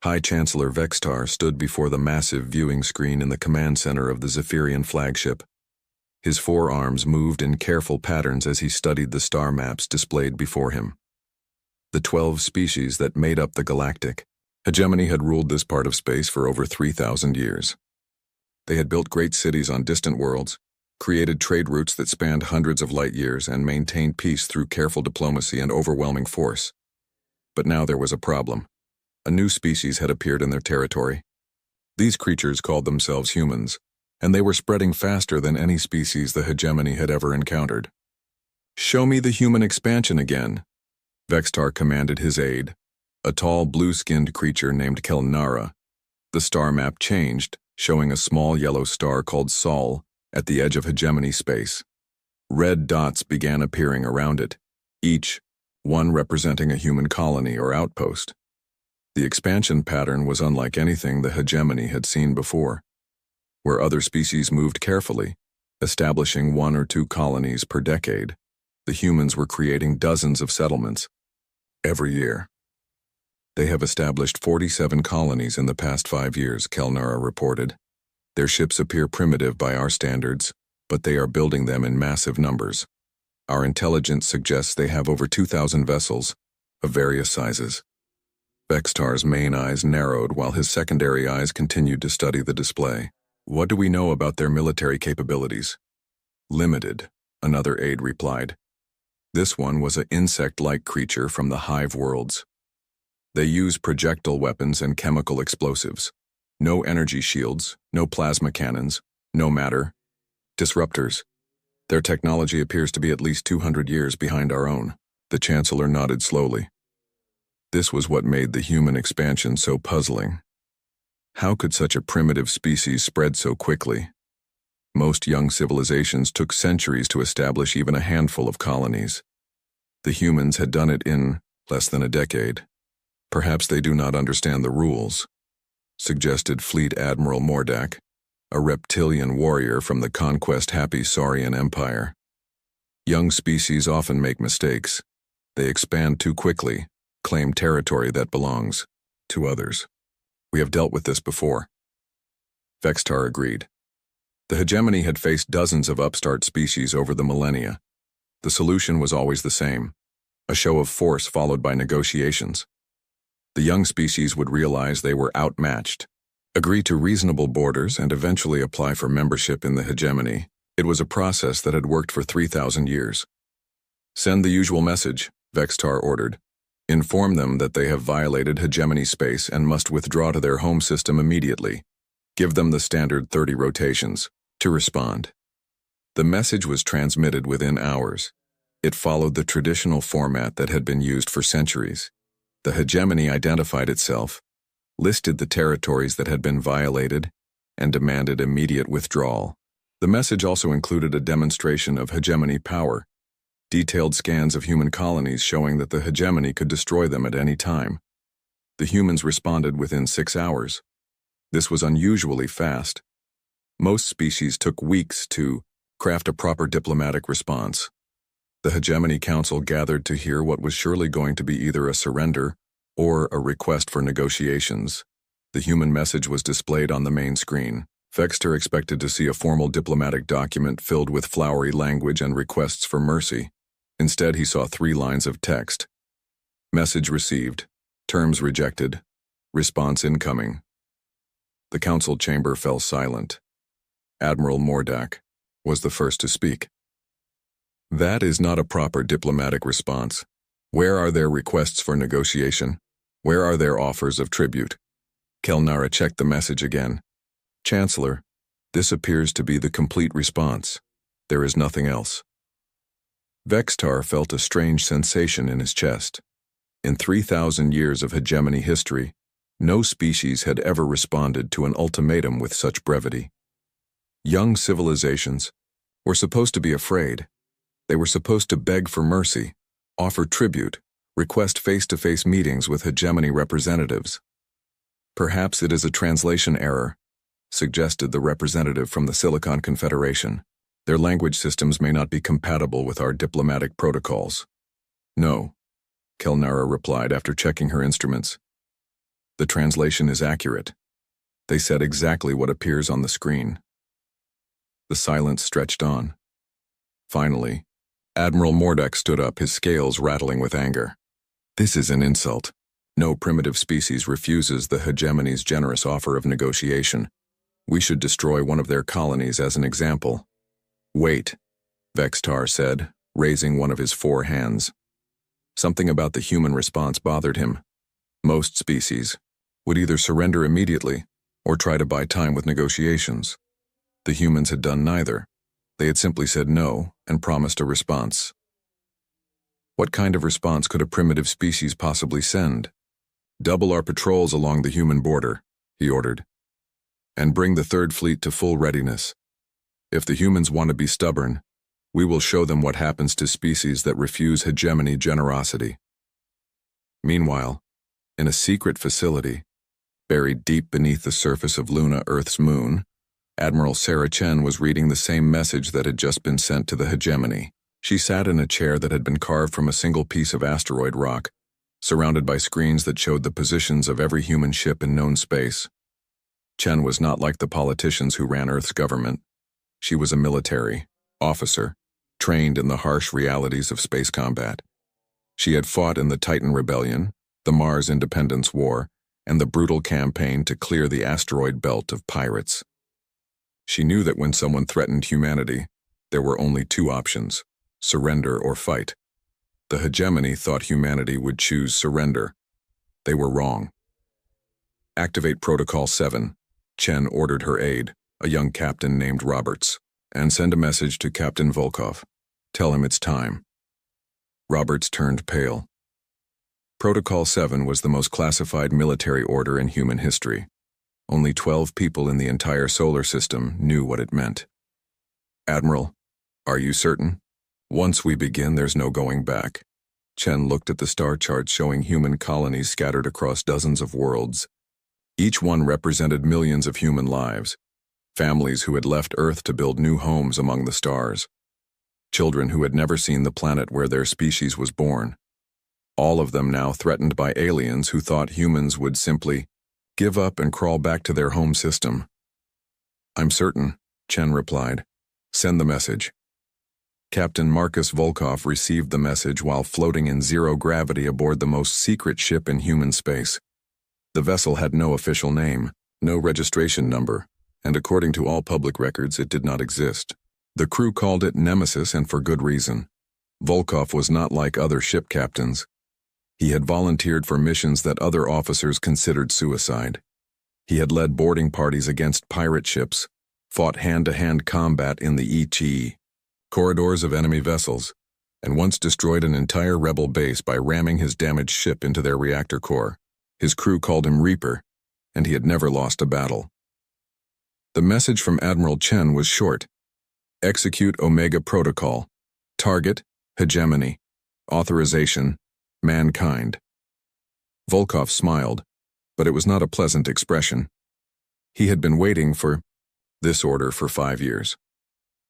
High Chancellor Vextar stood before the massive viewing screen in the command center of the Zephyrian flagship. His forearms moved in careful patterns as he studied the star maps displayed before him. The 12 species that made up the galactic hegemony had ruled this part of space for over 3,000 years. They had built great cities on distant worlds, created trade routes that spanned hundreds of light years, and maintained peace through careful diplomacy and overwhelming force. But now there was a problem. A new species had appeared in their territory. These creatures called themselves humans, and they were spreading faster than any species the hegemony had ever encountered. "Show me the human expansion again," Vextar commanded his aide, a tall blue-skinned creature named Kelnara. The star map changed, showing a small yellow star called Sol at the edge of hegemony space. Red dots began appearing around it, each one representing a human colony or outpost. The expansion pattern was unlike anything the hegemony had seen before. Where other species moved carefully, establishing 1 or 2 colonies per decade, the humans were creating dozens of settlements every year. "They have established 47 colonies in the past 5 years, Kelnara reported. Their ships appear primitive by our standards, but they are building them in massive numbers. Our intelligence suggests they have over 2,000 vessels of various sizes." Vextar's main eyes narrowed while his secondary eyes continued to study the display. "What do we know about their military capabilities?" "Limited," another aide replied. This one was an insect-like creature from the hive worlds. They use projectile weapons and chemical explosives. No energy shields, no plasma cannons, no matter disruptors. Their technology appears to be at least 200 years behind our own. The Chancellor nodded slowly. This was what made the human expansion so puzzling. How could such a primitive species spread so quickly? Most young civilizations took centuries to establish even a handful of colonies. The humans had done it in less than a decade. "Perhaps they do not understand the rules," suggested Fleet Admiral Mordak, a reptilian warrior from the conquest-happy Saurian Empire. "Young species often make mistakes. They expand too quickly, claim territory that belongs to others. We have dealt with this before." Vextar agreed. The hegemony had faced dozens of upstart species over the millennia. The solution was always the same: a show of force followed by negotiations. The young species would realize they were outmatched, agree to reasonable borders, and eventually apply for membership in the hegemony. It was a process that had worked for 3,000 years. "Send the usual message," Vextar ordered. "Inform them that they have violated hegemony space and must withdraw to their home system immediately. Give them the standard 30 rotations to respond." The message was transmitted within hours. It followed the traditional format that had been used for centuries. The hegemony identified itself, listed the territories that had been violated, and demanded immediate withdrawal. The message also included a demonstration of hegemony power, detailed scans of human colonies showing that the hegemony could destroy them at any time. The humans responded within 6 hours. This was unusually fast. Most species took weeks to craft a proper diplomatic response. The Hegemony Council gathered to hear what was surely going to be either a surrender or a request for negotiations. The human message was displayed on the main screen. Vextar expected to see a formal diplomatic document filled with flowery language and requests for mercy. Instead, he saw 3 lines of text. Message received. Terms rejected. Response incoming. The council chamber fell silent. Admiral Mordak was the first to speak. "That is not a proper diplomatic response. Where are their requests for negotiation? Where are their offers of tribute?" Kelnara checked the message again. "Chancellor, this appears to be the complete response. There is nothing else." Vextar felt a strange sensation in his chest. In 3,000 years of hegemony history, no species had ever responded to an ultimatum with such brevity. Young civilizations were supposed to be afraid. They were supposed to beg for mercy, offer tribute, request face-to-face meetings with hegemony representatives. "Perhaps it is a translation error," suggested the representative from the Silicon Confederation. "Their language systems may not be compatible with our diplomatic protocols." "No," Kelnara replied after checking her instruments. The translation is accurate. They said exactly what appears on the screen. The silence stretched on. Finally, Admiral Mordek stood up, his scales rattling with anger. This is an insult. No primitive species refuses the hegemony's generous offer of negotiation. We should destroy one of their colonies as an example. Wait, Vextar said, raising one of his 4 hands. Something about the human response bothered him. Most species would either surrender immediately or try to buy time with negotiations. The humans had done neither. They had simply said no and promised a response. What kind of response could a primitive species possibly send? Double our patrols along the human border, he ordered, and bring the Third Fleet to full readiness. If the humans want to be stubborn, we will show them what happens to species that refuse hegemony generosity. Meanwhile, in a secret facility, buried deep beneath the surface of Luna, Earth's moon, Admiral Sarah Chen was reading the same message that had just been sent to the hegemony. She sat in a chair that had been carved from a single piece of asteroid rock, surrounded by screens that showed the positions of every human ship in known space. Chen was not like the politicians who ran Earth's government. She was a military officer, trained in the harsh realities of space combat. She had fought in the Titan Rebellion, the Mars Independence War, and the brutal campaign to clear the asteroid belt of pirates. She knew that when someone threatened humanity, there were only 2 options: surrender or fight. The hegemony thought humanity would choose surrender. They were wrong. Activate Protocol 7, Chen ordered her aide, a young captain named Roberts, and send a message to Captain Volkov. Tell him it's time. Roberts turned pale. Protocol 7 was the most classified military order in human history. Only 12 people in the entire solar system knew what it meant. Admiral, are you certain? Once we begin, there's no going back. Chen looked at the star charts showing human colonies scattered across dozens of worlds. Each one represented millions of human lives, families who had left Earth to build new homes among the stars, children who had never seen the planet where their species was born, all of them now threatened by aliens who thought humans would simply give up and crawl back to their home system. I'm certain, Chen replied. Send the message. Captain Marcus Volkov received the message while floating in zero gravity aboard the most secret ship in human space. The vessel had no official name, no registration number, and according to all public records, it did not exist. The crew called it Nemesis, and for good reason. Volkov was not like other ship captains. He had volunteered for missions that other officers considered suicide. He had led boarding parties against pirate ships, fought hand-to-hand combat in the ET corridors of enemy vessels, and once destroyed an entire rebel base by ramming his damaged ship into their reactor core. His crew called him Reaper, and he had never lost a battle. The message from Admiral Chen was short. Execute Omega Protocol. Target, hegemony. Authorization, mankind. Volkov smiled, but it was not a pleasant expression. He had been waiting for this order for 5 years.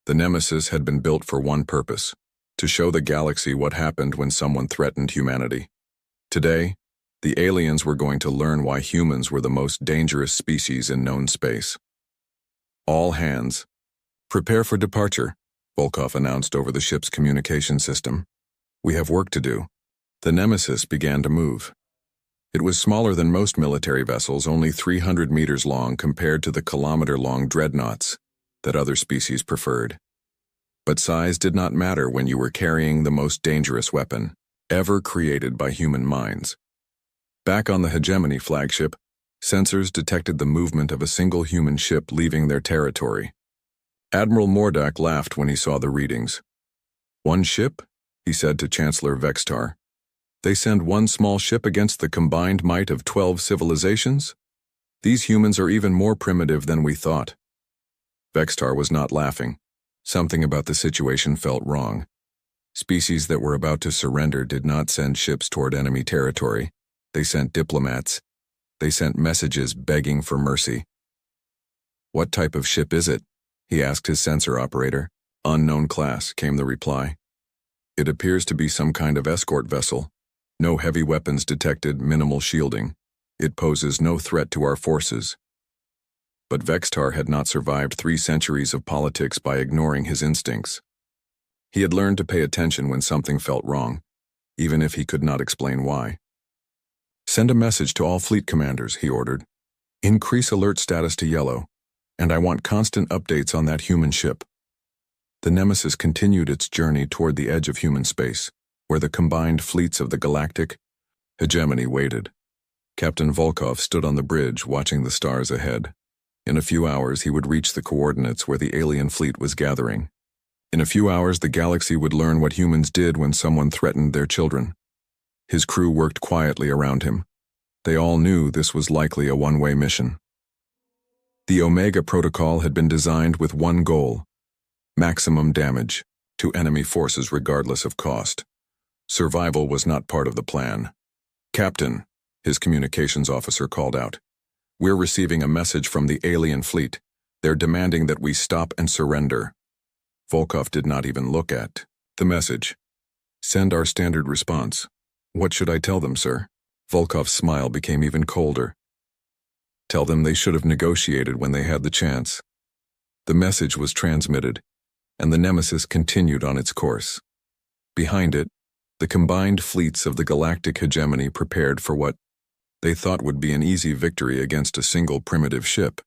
The Nemesis had been built for one purpose: to show the galaxy what happened when someone threatened humanity. Today, the aliens were going to learn why humans were the most dangerous species in known space. All hands, prepare for departure, Volkov announced over the ship's communication system. We have work to do. The Nemesis began to move. It was smaller than most military vessels, only 300 meters long compared to the kilometer-long dreadnoughts that other species preferred. But size did not matter when you were carrying the most dangerous weapon ever created by human minds. Back on the Hegemony flagship, sensors detected the movement of a single human ship leaving their territory. Admiral Mordak laughed when he saw the readings. One ship? He said to Chancellor Vextar. They send one small ship against the combined might of 12 civilizations? These humans are even more primitive than we thought. Vextar was not laughing. Something about the situation felt wrong. Species that were about to surrender did not send ships toward enemy territory. They sent diplomats. They sent messages begging for mercy. What type of ship is it? He asked his sensor operator. Unknown class, came the reply. It appears to be some kind of escort vessel. No heavy weapons detected, minimal shielding. It poses no threat to our forces. But Vextar had not survived 3 centuries of politics by ignoring his instincts. He had learned to pay attention when something felt wrong, even if he could not explain why. "Send a message to all fleet commanders," he ordered. "Increase alert status to yellow, and I want constant updates on that human ship." The Nemesis continued its journey toward the edge of human space, where the combined fleets of the galactic hegemony waited. Captain Volkov stood on the bridge, watching the stars ahead. In a few hours, he would reach the coordinates where the alien fleet was gathering. In a few hours, the galaxy would learn what humans did when someone threatened their children. His crew worked quietly around him. They all knew this was likely a one-way mission. The Omega Protocol had been designed with one goal: maximum damage to enemy forces regardless of cost. Survival was not part of the plan. "Captain," his communications officer called out, "we're receiving a message from the alien fleet. They're demanding that we stop and surrender." Volkov did not even look at the message. "Send our standard response." "What should I tell them, sir?" Volkov's smile became even colder. "Tell them they should have negotiated when they had the chance." The message was transmitted, and the Nemesis continued on its course. Behind it, the combined fleets of the galactic hegemony prepared for what they thought would be an easy victory against a single primitive ship.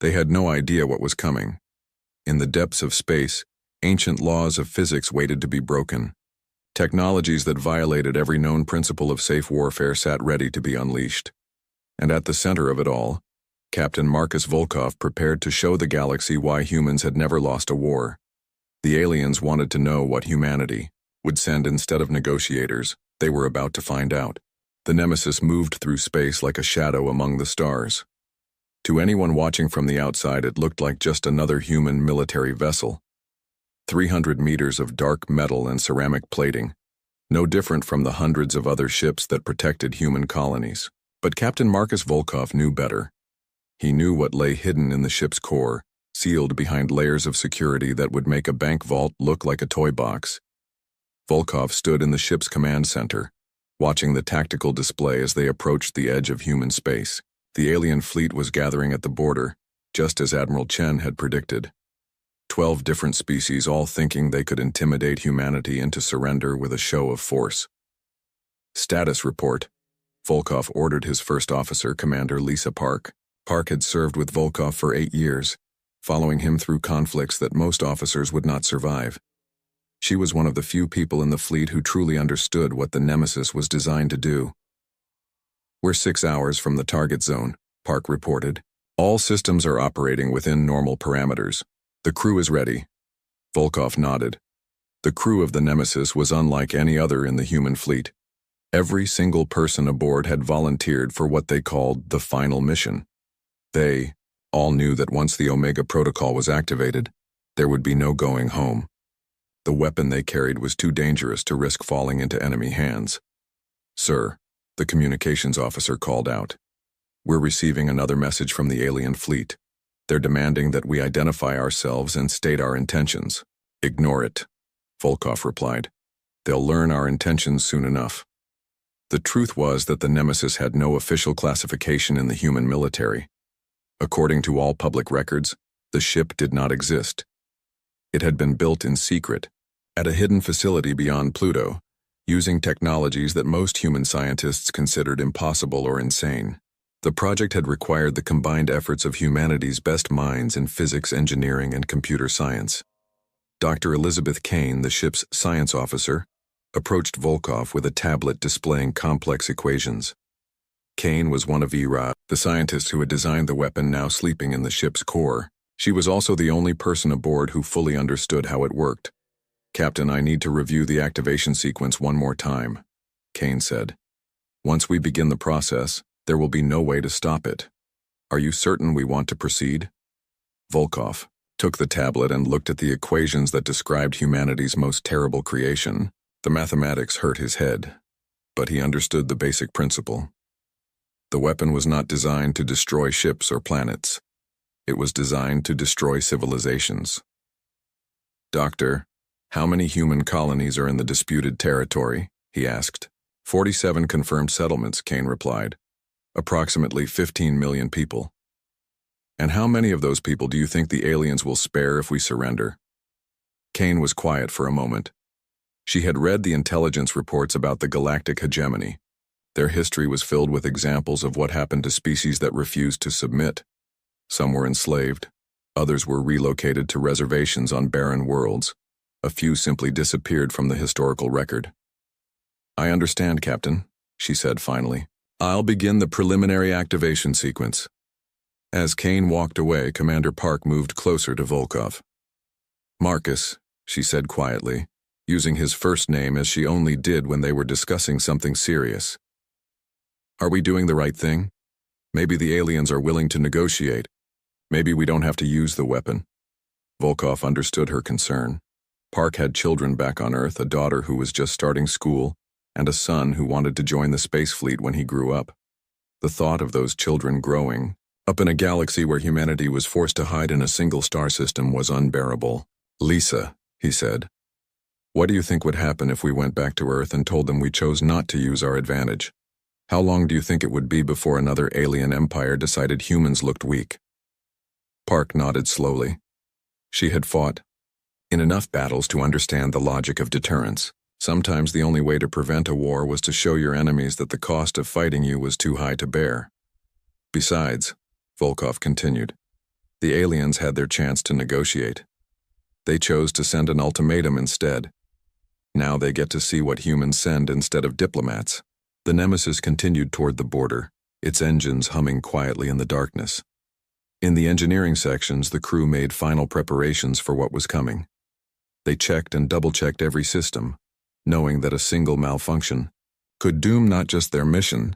They had no idea what was coming. In the depths of space, ancient laws of physics waited to be broken. Technologies that violated every known principle of safe warfare sat ready to be unleashed. And at the center of it all, Captain Marcus Volkov prepared to show the galaxy why humans had never lost a war. The aliens wanted to know what humanity would send instead of negotiators. They were about to find out. The Nemesis moved through space like a shadow among the stars. To anyone watching from the outside, it looked like just another human military vessel. 300 meters of dark metal and ceramic plating, no different from the hundreds of other ships that protected human colonies. But Captain Marcus Volkov knew better. He knew what lay hidden in the ship's core, sealed behind layers of security that would make a bank vault look like a toy box. Volkov stood in the ship's command center, watching the tactical display as they approached the edge of human space. The alien fleet was gathering at the border, just as Admiral Chen had predicted. 12 different species, all thinking they could intimidate humanity into surrender with a show of force. "Status report." Volkov ordered his first officer, Commander Lisa Park. Park had served with Volkov for 8 years, following him through conflicts that most officers would not survive. She was one of the few people in the fleet who truly understood what the Nemesis was designed to do. "We're 6 hours from the target zone," Park reported. "All systems are operating within normal parameters. The crew is ready." Volkov nodded. The crew of the Nemesis was unlike any other in the human fleet. Every single person aboard had volunteered for what they called the final mission. They all knew that once the Omega Protocol was activated, there would be no going home. The weapon they carried was too dangerous to risk falling into enemy hands. "Sir," the communications officer called out, "we're receiving another message from the alien fleet. They're demanding that we identify ourselves and state our intentions." "Ignore it," Volkov replied. "They'll learn our intentions soon enough." The truth was that the Nemesis had no official classification in the human military. According to all public records, the ship did not exist. It had been built in secret, at a hidden facility beyond Pluto, using technologies that most human scientists considered impossible or insane. The project had required the combined efforts of humanity's best minds in physics, engineering, and computer science. Dr. Elizabeth Kane, the ship's science officer, approached Volkov with a tablet displaying complex equations. Kane was one of Ira, the scientist who had designed the weapon, now sleeping in the ship's core. She was also the only person aboard who fully understood how it worked. "Captain, I need to review the activation sequence one more time," Kane said. "Once we begin the process, there will be no way to stop it. Are you certain we want to proceed?" Volkov took the tablet and looked at the equations that described humanity's most terrible creation. The mathematics hurt his head, but he understood the basic principle. The weapon was not designed to destroy ships or planets. It was designed to destroy civilizations. "Doctor, how many human colonies are in the disputed territory?" he asked. 47 confirmed settlements, Kane replied. approximately 15 million people. And how many of those people do you think the aliens will spare if we surrender? Kane was quiet for a moment. She had read the intelligence reports about the galactic hegemony. Their history was filled with examples of what happened to species that refused to submit. Some were enslaved, others were relocated to reservations on barren worlds. A few simply disappeared from the historical record. "I understand, Captain," she said finally. "I'll begin the preliminary activation sequence." As Kane walked away, Commander Park moved closer to Volkov. "Marcus," she said quietly, using his first name as she only did when they were discussing something serious. "Are we doing the right thing? Maybe the aliens are willing to negotiate. Maybe we don't have to use the weapon." Volkov understood her concern. Park had children back on Earth, a daughter who was just starting school, and a son who wanted to join the space fleet when he grew up. The thought of those children growing up in a galaxy where humanity was forced to hide in a single star system was unbearable. "Lisa," he said, "what do you think would happen if we went back to Earth and told them we chose not to use our advantage? How long do you think it would be before another alien empire decided humans looked weak?" Park nodded slowly. She had fought in enough battles to understand the logic of deterrence. Sometimes the only way to prevent a war was to show your enemies that the cost of fighting you was too high to bear. Besides, Volkov continued, the aliens had their chance to negotiate. They chose to send an ultimatum instead. Now they get to see what humans send instead of diplomats. The Nemesis continued toward the border, its engines humming quietly in the darkness. In the engineering sections, the crew made final preparations for what was coming. They checked and double-checked every system, knowing that a single malfunction could doom not just their mission,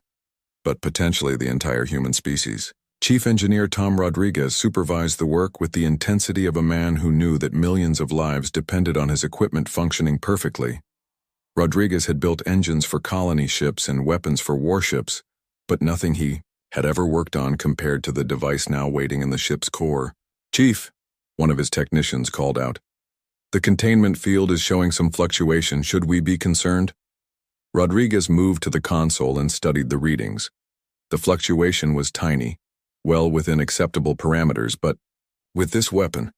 but potentially the entire human species. Chief Engineer Tom Rodriguez supervised the work with the intensity of a man who knew that millions of lives depended on his equipment functioning perfectly. Rodriguez had built engines for colony ships and weapons for warships, but nothing he had ever worked on compared to the device now waiting in the ship's core. "Chief," one of his technicians called out, "the containment field is showing some fluctuation. Should we be concerned?" Rodriguez moved to the console and studied the readings. The fluctuation was tiny, well within acceptable parameters, but with this weapon,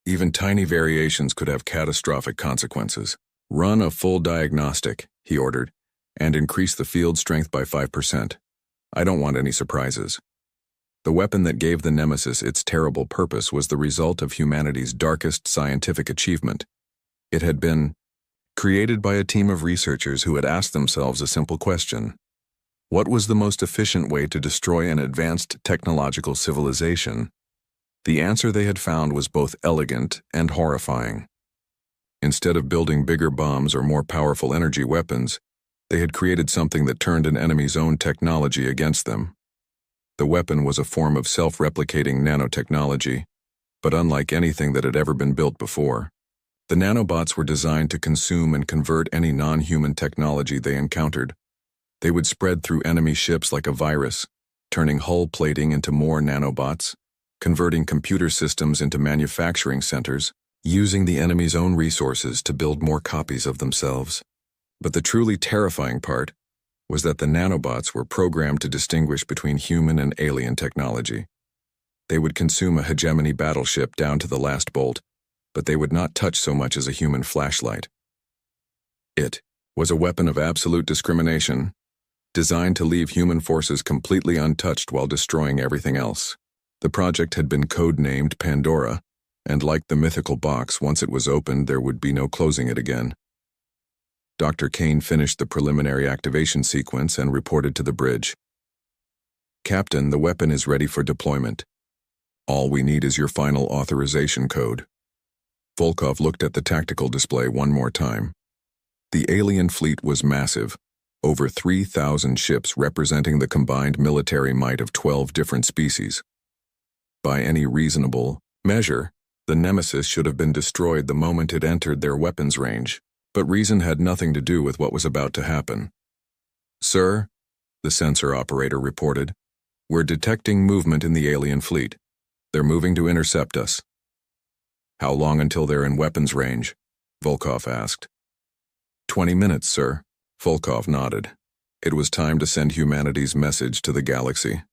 even tiny variations could have catastrophic consequences. "Run a full diagnostic," he ordered, "and increase the field strength by 5%. I don't want any surprises." The weapon that gave the Nemesis its terrible purpose was the result of humanity's darkest scientific achievement. It had been created by a team of researchers who had asked themselves a simple question: what was the most efficient way to destroy an advanced technological civilization? The answer they had found was both elegant and horrifying. Instead of building bigger bombs or more powerful energy weapons, they had created something that turned an enemy's own technology against them. The weapon was a form of self-replicating nanotechnology, but unlike anything that had ever been built before. The nanobots were designed to consume and convert any non-human technology they encountered. They would spread through enemy ships like a virus, turning hull plating into more nanobots, converting computer systems into manufacturing centers, using the enemy's own resources to build more copies of themselves. But the truly terrifying part was that the nanobots were programmed to distinguish between human and alien technology. They would consume a hegemony battleship down to the last bolt, but they would not touch so much as a human flashlight. It was a weapon of absolute discrimination, designed to leave human forces completely untouched while destroying everything else. The project had been codenamed Pandora, and like the mythical box, once it was opened, there would be no closing it again. Dr. Kane finished the preliminary activation sequence and reported to the bridge. "Captain, the weapon is ready for deployment. All we need is your final authorization code." Volkov looked at the tactical display one more time. The alien fleet was massive, over 3,000 ships representing the combined military might of 12 different species. By any reasonable measure, the Nemesis should have been destroyed the moment it entered their weapons range, but reason had nothing to do with what was about to happen. "Sir," the sensor operator reported, "we're detecting movement in the alien fleet. They're moving to intercept us." "How long until they're in weapons range?" Volkov asked. 20 minutes, sir." Volkov nodded. It was time to send humanity's message to the galaxy.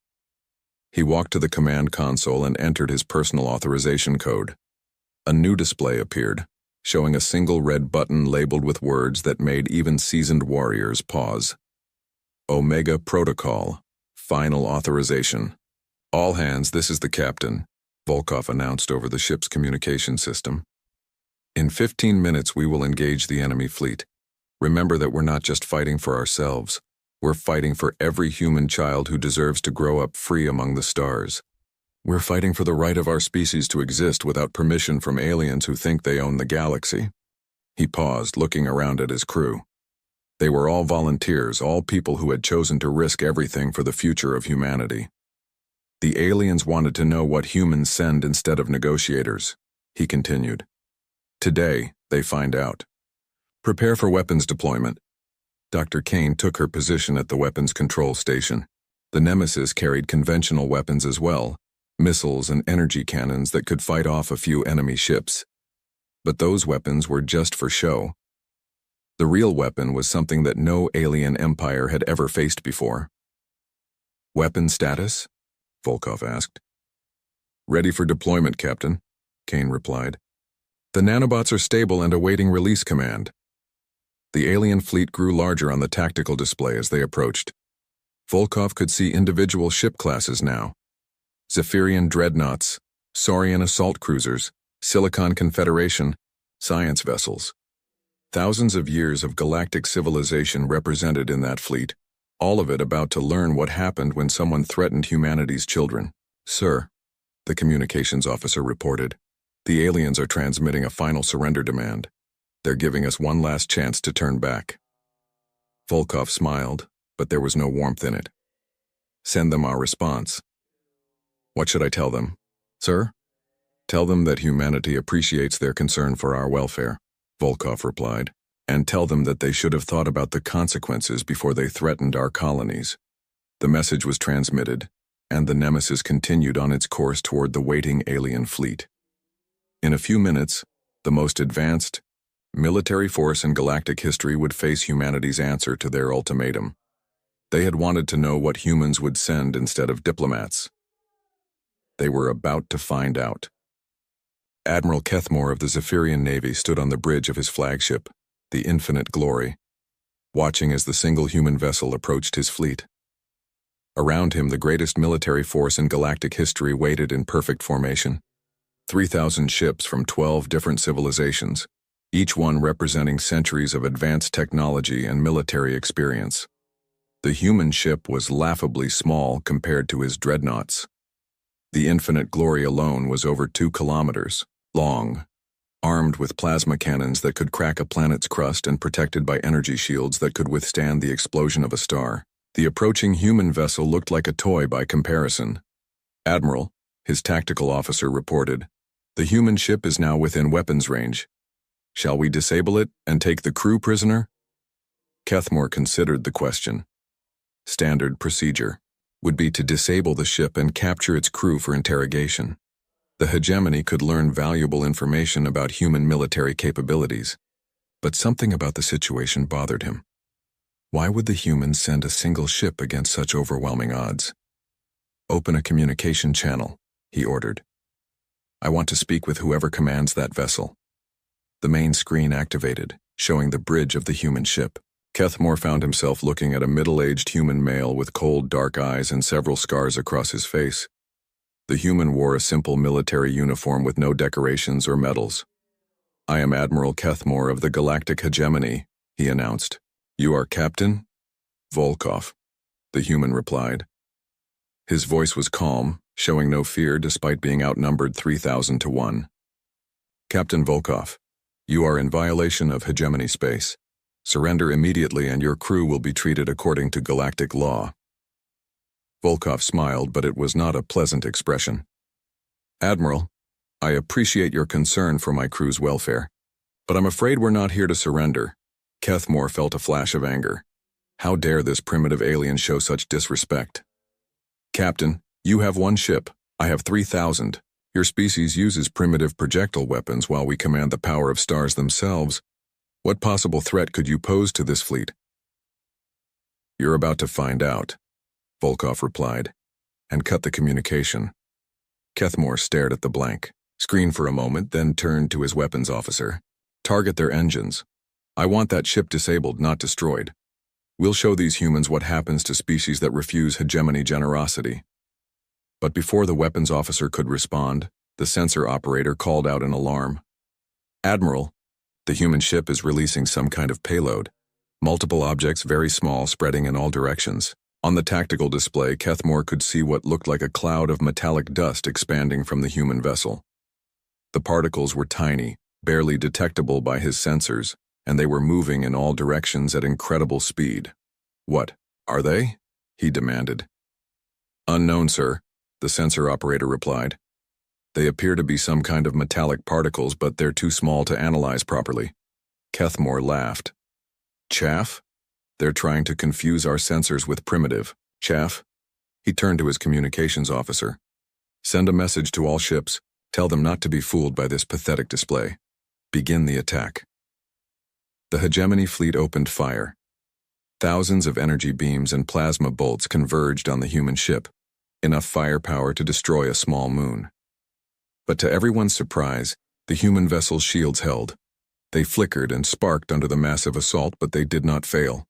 He walked to the command console and entered his personal authorization code. A new display appeared, showing a single red button labeled with words that made even seasoned warriors pause. Omega Protocol. Final authorization. All hands, this is the captain, Volkov announced over the ship's communication system. In 15 minutes we will engage the enemy fleet. Remember that we're not just fighting for ourselves. We're fighting for every human child who deserves to grow up free among the stars. We're fighting for the right of our species to exist without permission from aliens who think they own the galaxy. He paused, looking around at his crew. They were all volunteers, all people who had chosen to risk everything for the future of humanity. The aliens wanted to know what humans send instead of negotiators, he continued. Today, they find out. Prepare for weapons deployment. Dr. Kane took her position at the weapons control station. The Nemesis carried conventional weapons as well, missiles and energy cannons that could fight off a few enemy ships. But those weapons were just for show. The real weapon was something that no alien empire had ever faced before. Weapon status? Volkov asked. Ready for deployment, Captain, Kane replied. The nanobots are stable and awaiting release command. The alien fleet grew larger on the tactical display as they approached. Volkov could see individual ship classes now. Zephyrian dreadnoughts, Saurian assault cruisers, Silicon Confederation, science vessels. Thousands of years of galactic civilization represented in that fleet, all of it about to learn what happened when someone threatened humanity's children. Sir, the communications officer reported, the aliens are transmitting a final surrender demand. They're giving us one last chance to turn back. Volkov smiled, but there was no warmth in it. Send them our response. What should I tell them? Sir? Tell them that humanity appreciates their concern for our welfare, Volkov replied, and tell them that they should have thought about the consequences before they threatened our colonies. The message was transmitted, and the Nemesis continued on its course toward the waiting alien fleet. In a few minutes, the most advanced military force in galactic history would face humanity's answer to their ultimatum. They had wanted to know what humans would send instead of diplomats. They were about to find out. Admiral Kethmore of the Zephyrian Navy stood on the bridge of his flagship, the Infinite Glory, watching as the single human vessel approached his fleet. Around him, the greatest military force in galactic history waited in perfect formation. 3,000 ships from 12 different civilizations, each one representing centuries of advanced technology and military experience. The human ship was laughably small compared to his dreadnoughts. The Infinite Glory alone was over 2 kilometers long, armed with plasma cannons that could crack a planet's crust and protected by energy shields that could withstand the explosion of a star. The approaching human vessel looked like a toy by comparison. Admiral, his tactical officer reported, the human ship is now within weapons range. Shall we disable it and take the crew prisoner? Kethmore considered the question. Standard procedure would be to disable the ship and capture its crew for interrogation. The hegemony could learn valuable information about human military capabilities, but something about the situation bothered him. Why would the humans send a single ship against such overwhelming odds? Open a communication channel, he ordered. I want to speak with whoever commands that vessel. The main screen activated, showing the bridge of the human ship. Kethmore found himself looking at a middle-aged human male with cold, dark eyes and several scars across his face. The human wore a simple military uniform with no decorations or medals. I am Admiral Kethmore of the Galactic Hegemony, he announced. You are Captain? Volkov, the human replied. His voice was calm, showing no fear despite being outnumbered 3,000 to 1. Captain Volkov, you are in violation of hegemony space. Surrender immediately and your crew will be treated according to galactic law. Volkov smiled, but it was not a pleasant expression. Admiral, I appreciate your concern for my crew's welfare, but I'm afraid we're not here to surrender. Kethmore felt a flash of anger. How dare this primitive alien show such disrespect? Captain, you have 1 ship. I have 3,000. Your species uses primitive projectile weapons while we command the power of stars themselves. What possible threat could you pose to this fleet? You're about to find out, Volkov replied, and cut the communication. Kethmore stared at the blank screen for a moment, then turned to his weapons officer. Target their engines. I want that ship disabled, not destroyed. We'll show these humans what happens to species that refuse hegemony generosity. But before the weapons officer could respond, the sensor operator called out an alarm. Admiral, the human ship is releasing some kind of payload. Multiple objects very small spreading in all directions. On the tactical display, Kethmore could see what looked like a cloud of metallic dust expanding from the human vessel. The particles were tiny, barely detectable by his sensors, and they were moving in all directions at incredible speed. What are they? He demanded. Unknown, sir, the sensor operator replied. They appear to be some kind of metallic particles, but they're too small to analyze properly. Kethmore laughed. Chaff? They're trying to confuse our sensors with primitive chaff. He turned to his communications officer. Send a message to all ships. Tell them not to be fooled by this pathetic display. Begin the attack. The hegemony fleet opened fire. Thousands of energy beams and plasma bolts converged on the human ship, enough firepower to destroy a small moon. But to everyone's surprise, the human vessel's shields held. They flickered and sparked under the massive assault, but they did not fail.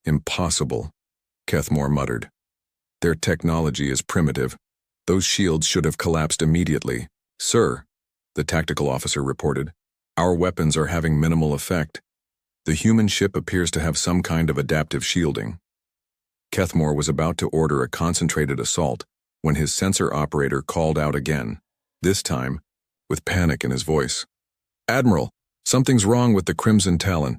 Impossible, Kethmore muttered. Their technology is primitive. Those shields should have collapsed immediately. Sir, the tactical officer reported, our weapons are having minimal effect. The human ship appears to have some kind of adaptive shielding. Kethmore was about to order a concentrated assault when his sensor operator called out again, this time with panic in his voice. Admiral, something's wrong with the Crimson Talon.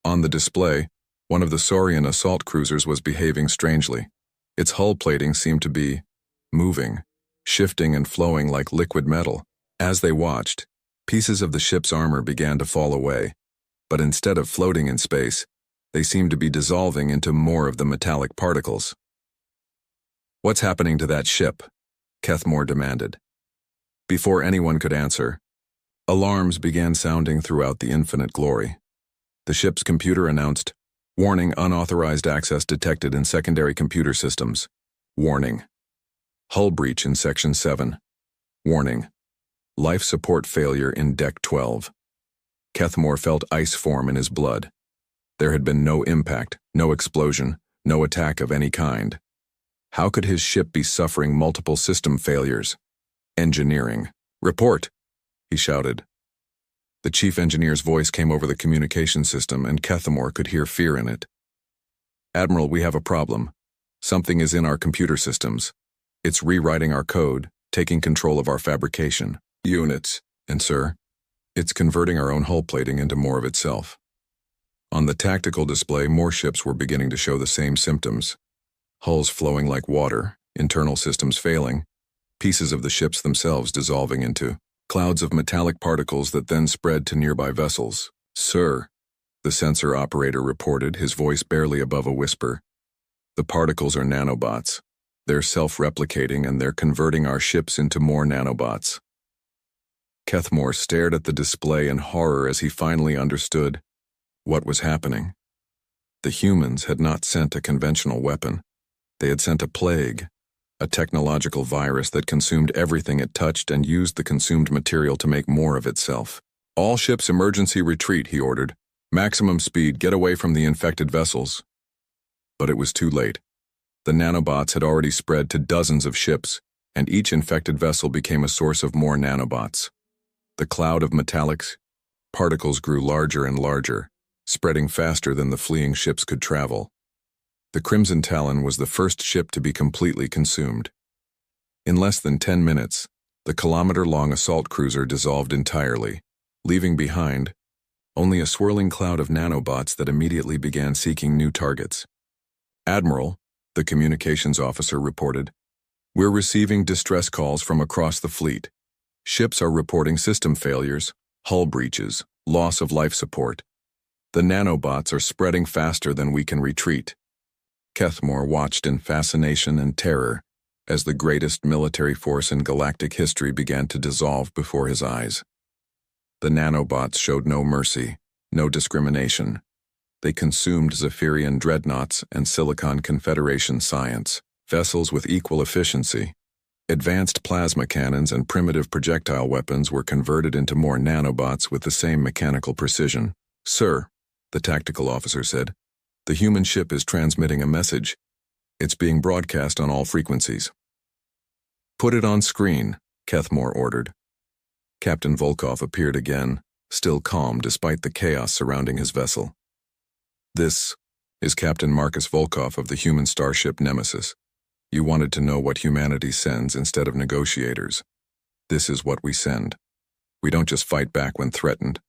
On the display, one of the Saurian assault cruisers was behaving strangely. Its hull plating seemed to be moving, shifting and flowing like liquid metal. As they watched, pieces of the ship's armor began to fall away, but instead of floating in space, they seemed to be dissolving into more of the metallic particles. What's happening to that ship? Kethmore demanded. Before anyone could answer, alarms began sounding throughout the infinite glory. The ship's computer announced, warning, unauthorized access detected in secondary computer systems. Warning. Hull breach in Section 7. Warning. Life support failure in Deck 12. Kethmore felt ice form in his blood. There had been no impact, no explosion, no attack of any kind. How could his ship be suffering multiple system failures? Engineering. Report, he shouted. The chief engineer's voice came over the communication system, and Kethmore could hear fear in it. Admiral, we have a problem. Something is in our computer systems. It's rewriting our code, taking control of our fabrication units, and sir, it's converting our own hull plating into more of itself. On the tactical display, more ships were beginning to show the same symptoms. Hulls flowing like water, internal systems failing, pieces of the ships themselves dissolving into clouds of metallic particles that then spread to nearby vessels. Sir, the sensor operator reported, his voice barely above a whisper. The particles are nanobots. They're self-replicating, and they're converting our ships into more nanobots. Kethmore stared at the display in horror as he finally understood what was happening. The humans had not sent a conventional weapon. They had sent a plague, a technological virus that consumed everything it touched and used the consumed material to make more of itself. All ships emergency retreat, he ordered. Maximum speed, get away from the infected vessels. But it was too late. The nanobots had already spread to dozens of ships, and each infected vessel became a source of more nanobots. The cloud of metallics, particles grew larger and larger, spreading faster than the fleeing ships could travel. The Crimson Talon was the first ship to be completely consumed. In less than 10 minutes, the kilometer-long assault cruiser dissolved entirely, leaving behind only a swirling cloud of nanobots that immediately began seeking new targets. Admiral, the communications officer reported, we're receiving distress calls from across the fleet. Ships are reporting system failures, hull breaches, loss of life support. The nanobots are spreading faster than we can retreat. Kethmore watched in fascination and terror as the greatest military force in galactic history began to dissolve before his eyes. The nanobots showed no mercy, no discrimination. They consumed Zephyrian dreadnoughts and Silicon Confederation science, vessels with equal efficiency. Advanced plasma cannons and primitive projectile weapons were converted into more nanobots with the same mechanical precision. "Sir," the tactical officer said, "the human ship is transmitting a message. It's being broadcast on all frequencies." "Put it on screen," Kethmore ordered. Captain Volkov appeared again, still calm despite the chaos surrounding his vessel. "This is Captain Marcus Volkov of the human starship Nemesis. You wanted to know what humanity sends instead of negotiators. This is what we send. We don't just fight back when threatened.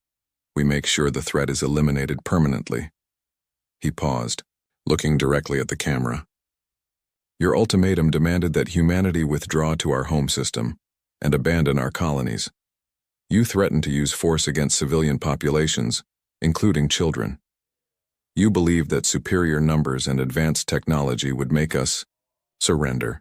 We make sure the threat is eliminated permanently." He paused, looking directly at the camera. "Your ultimatum demanded that humanity withdraw to our home system and abandon our colonies. You threatened to use force against civilian populations, including children. You believed that superior numbers and advanced technology would make us surrender."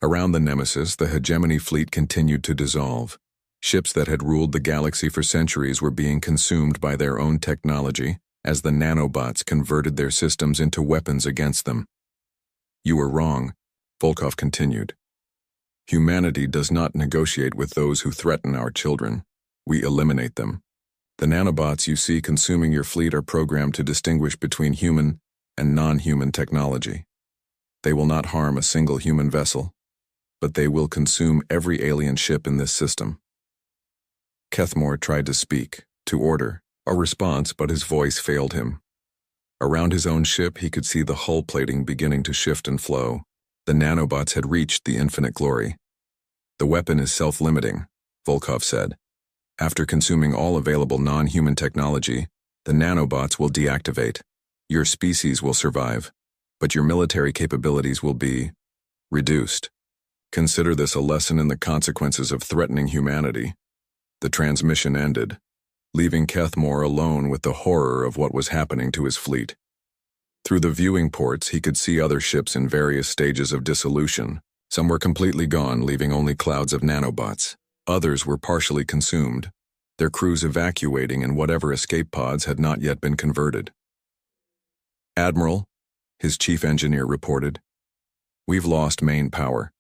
Around the Nemesis, the hegemony fleet continued to dissolve. Ships that had ruled the galaxy for centuries were being consumed by their own technology as the nanobots converted their systems into weapons against them. "You were wrong," Volkov continued. "Humanity does not negotiate with those who threaten our children. We eliminate them. The nanobots you see consuming your fleet are programmed to distinguish between human and non-human technology. They will not harm a single human vessel, but they will consume every alien ship in this system." Kethmore tried to speak, to order a response, but his voice failed him. Around his own ship, he could see the hull plating beginning to shift and flow. The nanobots had reached the infinite glory. "The weapon is self-limiting," Volkov said. "After consuming all available non-human technology, the nanobots will deactivate. Your species will survive, but your military capabilities will be reduced. Consider this a lesson in the consequences of threatening humanity." The transmission ended, leaving Kethmore alone with the horror of what was happening to his fleet. Through the viewing ports, he could see other ships in various stages of dissolution. Some were completely gone, leaving only clouds of nanobots. Others were partially consumed, their crews evacuating in whatever escape pods had not yet been converted. "Admiral," his chief engineer reported, "we've lost main power.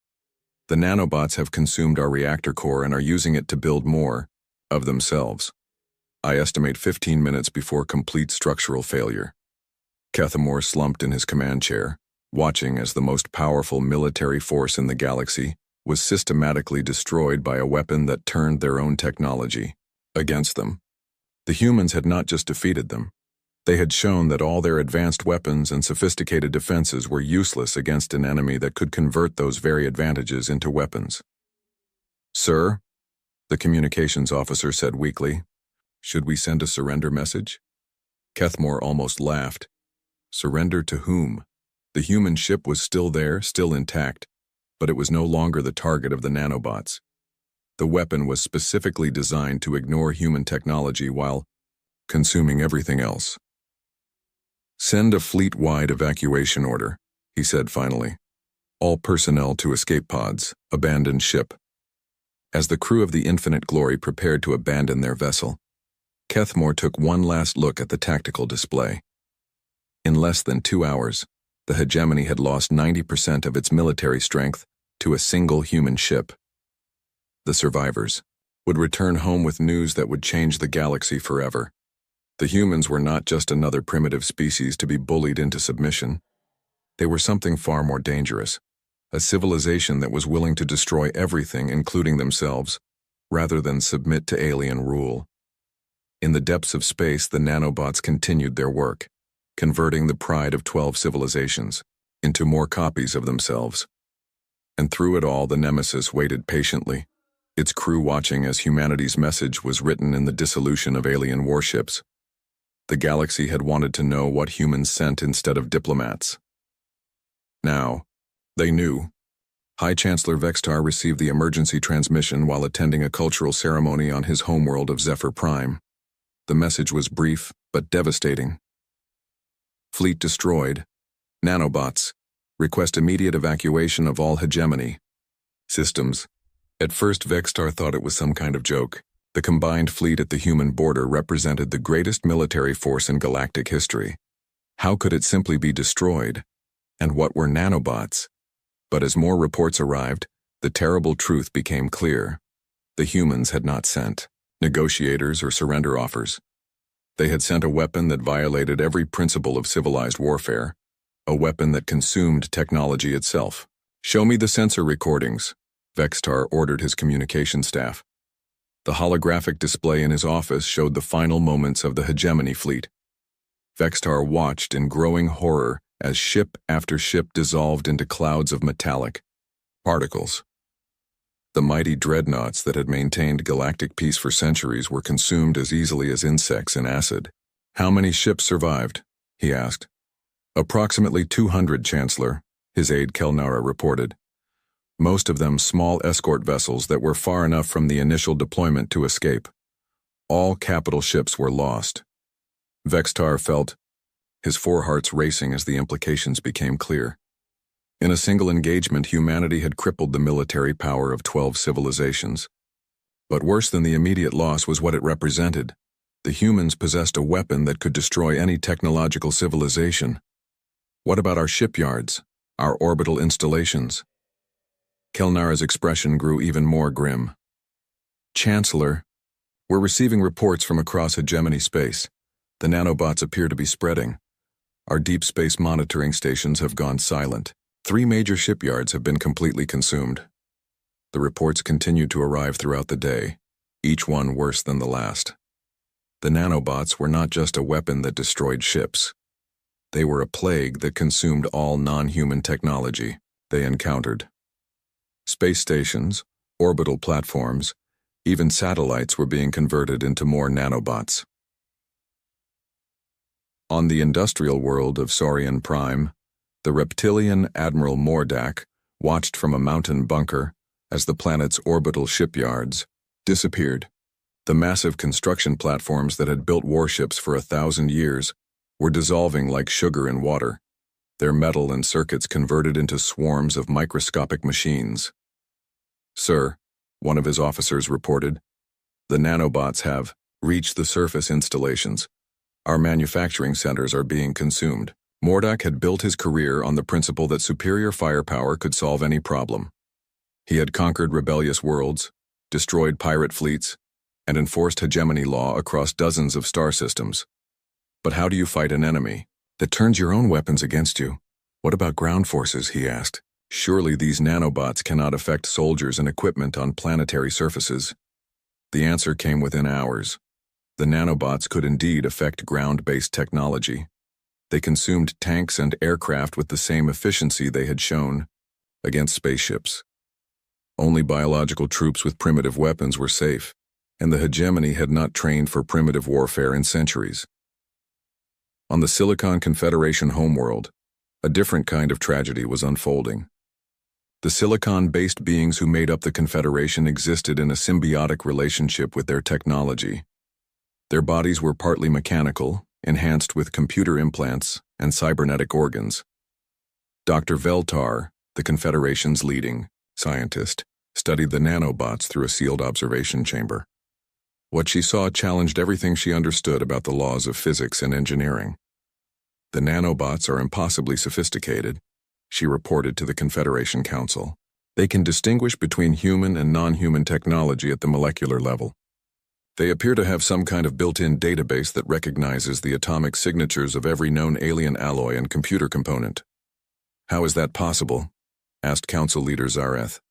The nanobots have consumed our reactor core and are using it to build more of themselves. I estimate 15 minutes before complete structural failure." Kethmore slumped in his command chair, watching as the most powerful military force in the galaxy was systematically destroyed by a weapon that turned their own technology against them. The humans had not just defeated them. They had shown that all their advanced weapons and sophisticated defenses were useless against an enemy that could convert those very advantages into weapons. "Sir," the communications officer said weakly, "should we send a surrender message?" Kethmore almost laughed. Surrender to whom? The human ship was still there, still intact, but it was no longer the target of the nanobots. The weapon was specifically designed to ignore human technology while consuming everything else. "Send a fleet-wide evacuation order," he said finally. "All personnel to escape pods, abandon ship." As the crew of the Infinite Glory prepared to abandon their vessel, Kethmore took one last look at the tactical display. In less than 2 hours, the hegemony had lost 90% of its military strength to a single human ship. The survivors would return home with news that would change the galaxy forever. The humans were not just another primitive species to be bullied into submission. They were something far more dangerous, a civilization that was willing to destroy everything, including themselves, rather than submit to alien rule. In the depths of space, the nanobots continued their work, converting the pride of 12 civilizations into more copies of themselves. And through it all, the Nemesis waited patiently, its crew watching as humanity's message was written in the dissolution of alien warships. The galaxy had wanted to know what humans sent instead of diplomats. Now, they knew. High Chancellor Vextar received the emergency transmission while attending a cultural ceremony on his homeworld of Zephyr Prime. The message was brief, but devastating. "Fleet destroyed. Nanobots. Request immediate evacuation of all hegemony systems." At first, Vextar thought it was some kind of joke. The combined fleet at the human border represented the greatest military force in galactic history. How could it simply be destroyed? And what were nanobots? But as more reports arrived, the terrible truth became clear. The humans had not sent negotiators or surrender offers. They had sent a weapon that violated every principle of civilized warfare, a weapon that consumed technology itself. "Show me the sensor recordings," Vextar ordered his communication staff. The holographic display in his office showed the final moments of the hegemony fleet. Vextar watched in growing horror as ship after ship dissolved into clouds of metallic particles. The mighty dreadnoughts that had maintained galactic peace for centuries were consumed as easily as insects in acid. "How many ships survived?" he asked. "Approximately 200, Chancellor," his aide Kelnara reported. "Most of them small escort vessels that were far enough from the initial deployment to escape. All capital ships were lost." Vextar felt his four hearts racing as the implications became clear. In a single engagement, humanity had crippled the military power of 12 civilizations. But worse than the immediate loss was what it represented. The humans possessed a weapon that could destroy any technological civilization. What about our shipyards, our orbital installations? Kelnara's expression grew even more grim. "Chancellor, we're receiving reports from across hegemony space. The nanobots appear to be spreading. Our deep space monitoring stations have gone silent. 3 major shipyards have been completely consumed." The reports continued to arrive throughout the day, each one worse than the last. The nanobots were not just a weapon that destroyed ships. They were a plague that consumed all non-human technology they encountered. Space stations, orbital platforms, even satellites were being converted into more nanobots. On the industrial world of Saurian Prime, the reptilian Admiral Mordak watched from a mountain bunker as the planet's orbital shipyards disappeared. The massive construction platforms that had built warships for 1,000 years were dissolving like sugar in water, their metal and circuits converted into swarms of microscopic machines. "Sir," one of his officers reported, "the nanobots have reached the surface installations. Our manufacturing centers are being consumed." Mordak had built his career on the principle that superior firepower could solve any problem. He had conquered rebellious worlds, destroyed pirate fleets, and enforced hegemony law across dozens of star systems. But how do you fight an enemy that turns your own weapons against you? "What about ground forces?" he asked. "Surely these nanobots cannot affect soldiers and equipment on planetary surfaces." The answer came within hours. The nanobots could indeed affect ground-based technology. They consumed tanks and aircraft with the same efficiency they had shown against spaceships. Only biological troops with primitive weapons were safe, and the hegemony had not trained for primitive warfare in centuries. On the Silicon Confederation homeworld, a different kind of tragedy was unfolding. The silicon-based beings who made up the Confederation existed in a symbiotic relationship with their technology. Their bodies were partly mechanical, enhanced with computer implants and cybernetic organs. Dr. Veltar, the Confederation's leading scientist, studied the nanobots through a sealed observation chamber. What she saw challenged everything she understood about the laws of physics and engineering. "The nanobots are impossibly sophisticated," she reported to the Confederation Council. "They can distinguish between human and non-human technology at the molecular level. They appear to have some kind of built-in database that recognizes the atomic signatures of every known alien alloy and computer component." "How is that possible?" asked Council Leader Zareth.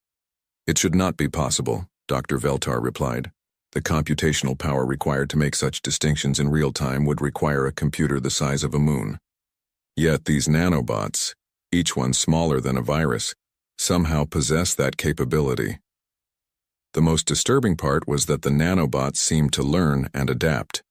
"It should not be possible," Dr. Veltar replied. "The computational power required to make such distinctions in real time would require a computer the size of a moon. Yet these nanobots, each one smaller than a virus, somehow possess that capability." The most disturbing part was that the nanobots seemed to learn and adapt.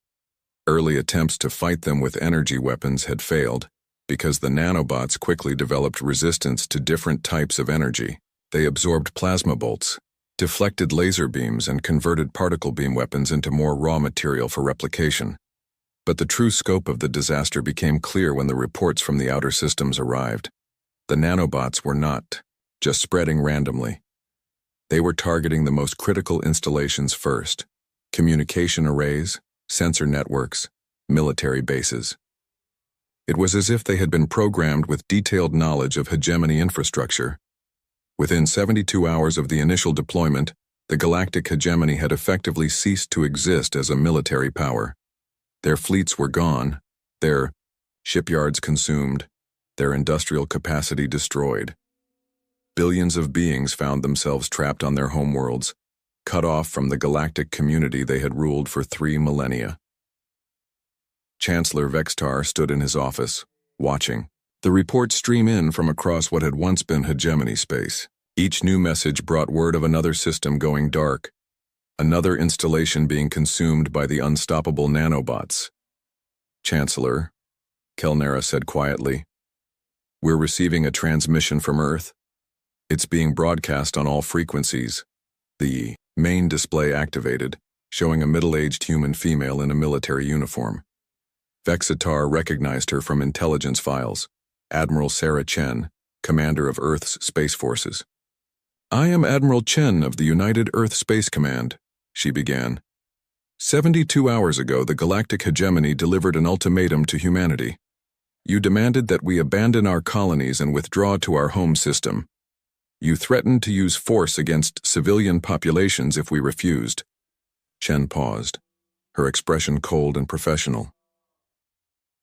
Early attempts to fight them with energy weapons had failed, because the nanobots quickly developed resistance to different types of energy. They absorbed plasma bolts, deflected laser beams, and converted particle beam weapons into more raw material for replication. But the true scope of the disaster became clear when the reports from the outer systems arrived. The nanobots were not just spreading randomly. They were targeting the most critical installations first, communication arrays, sensor networks, military bases. It was as if they had been programmed with detailed knowledge of hegemony infrastructure. Within 72 hours of the initial deployment, the galactic hegemony had effectively ceased to exist as a military power. Their fleets were gone, their shipyards consumed, their industrial capacity destroyed. Billions of beings found themselves trapped on their homeworlds, cut off from the galactic community they had ruled for 3 millennia. Chancellor Vextar stood in his office, watching. The reports stream in from across what had once been hegemony space. Each new message brought word of another system going dark, another installation being consumed by the unstoppable nanobots. Chancellor, Kelnera said quietly, "We're receiving a transmission from Earth. It's being broadcast on all frequencies." The main display activated, showing a middle-aged human female in a military uniform. Vexatar recognized her from intelligence files. Admiral Sarah Chen, commander of Earth's Space Forces. "I am Admiral Chen of the United Earth Space Command," she began. 72 hours ago, the galactic hegemony delivered an ultimatum to humanity. You demanded that we abandon our colonies and withdraw to our home system. You threatened to use force against civilian populations if we refused. Chen paused, her expression cold and professional.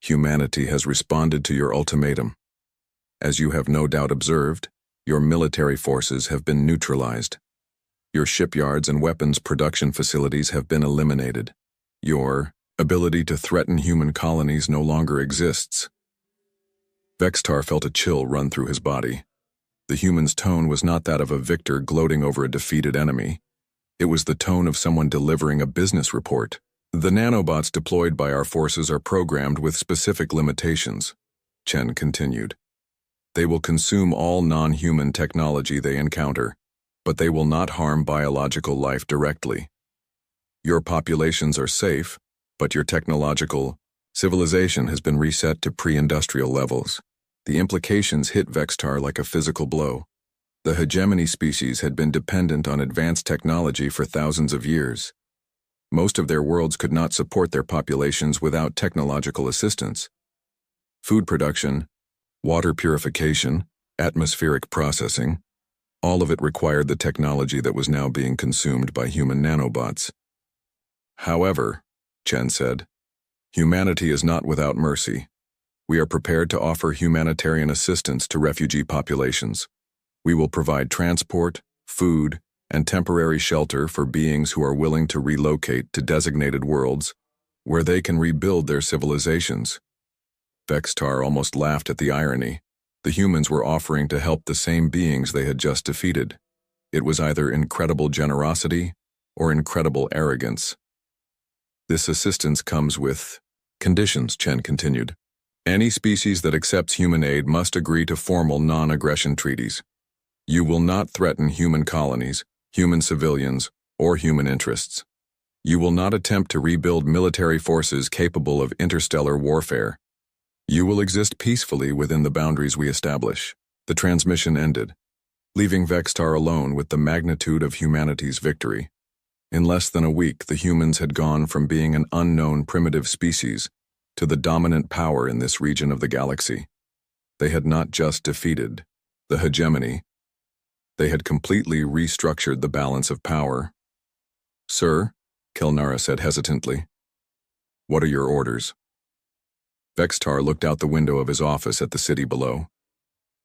Humanity has responded to your ultimatum. As you have no doubt observed, your military forces have been neutralized. Your shipyards and weapons production facilities have been eliminated. Your ability to threaten human colonies no longer exists. Vextar felt a chill run through his body. The human's tone was not that of a victor gloating over a defeated enemy. It was the tone of someone delivering a business report. "The nanobots deployed by our forces are programmed with specific limitations," Chen continued. "They will consume all non-human technology they encounter, but they will not harm biological life directly. Your populations are safe, but your technological civilization has been reset to pre-industrial levels." The implications hit Vextar like a physical blow. The hegemony species had been dependent on advanced technology for thousands of years. Most of their worlds could not support their populations without technological assistance. Food production, water purification, atmospheric processing, all of it required the technology that was now being consumed by human nanobots. "However," Chen said, "humanity is not without mercy. We are prepared to offer humanitarian assistance to refugee populations. We will provide transport, food, and temporary shelter for beings who are willing to relocate to designated worlds where they can rebuild their civilizations." Vextar almost laughed at the irony. The humans were offering to help the same beings they had just defeated. It was either incredible generosity or incredible arrogance. "This assistance comes with conditions," Chen continued. "Any species that accepts human aid must agree to formal non-aggression treaties. You will not threaten human colonies, human civilians, or human interests. You will not attempt to rebuild military forces capable of interstellar warfare. You will exist peacefully within the boundaries we establish." The transmission ended, leaving Vextar alone with the magnitude of humanity's victory. In less than a week, the humans had gone from being an unknown primitive species to the dominant power in this region of the galaxy. They had not just defeated the hegemony, they had completely restructured the balance of power. "Sir," Kelnara said hesitantly, "what are your orders?" Vextar looked out the window of his office at the city below.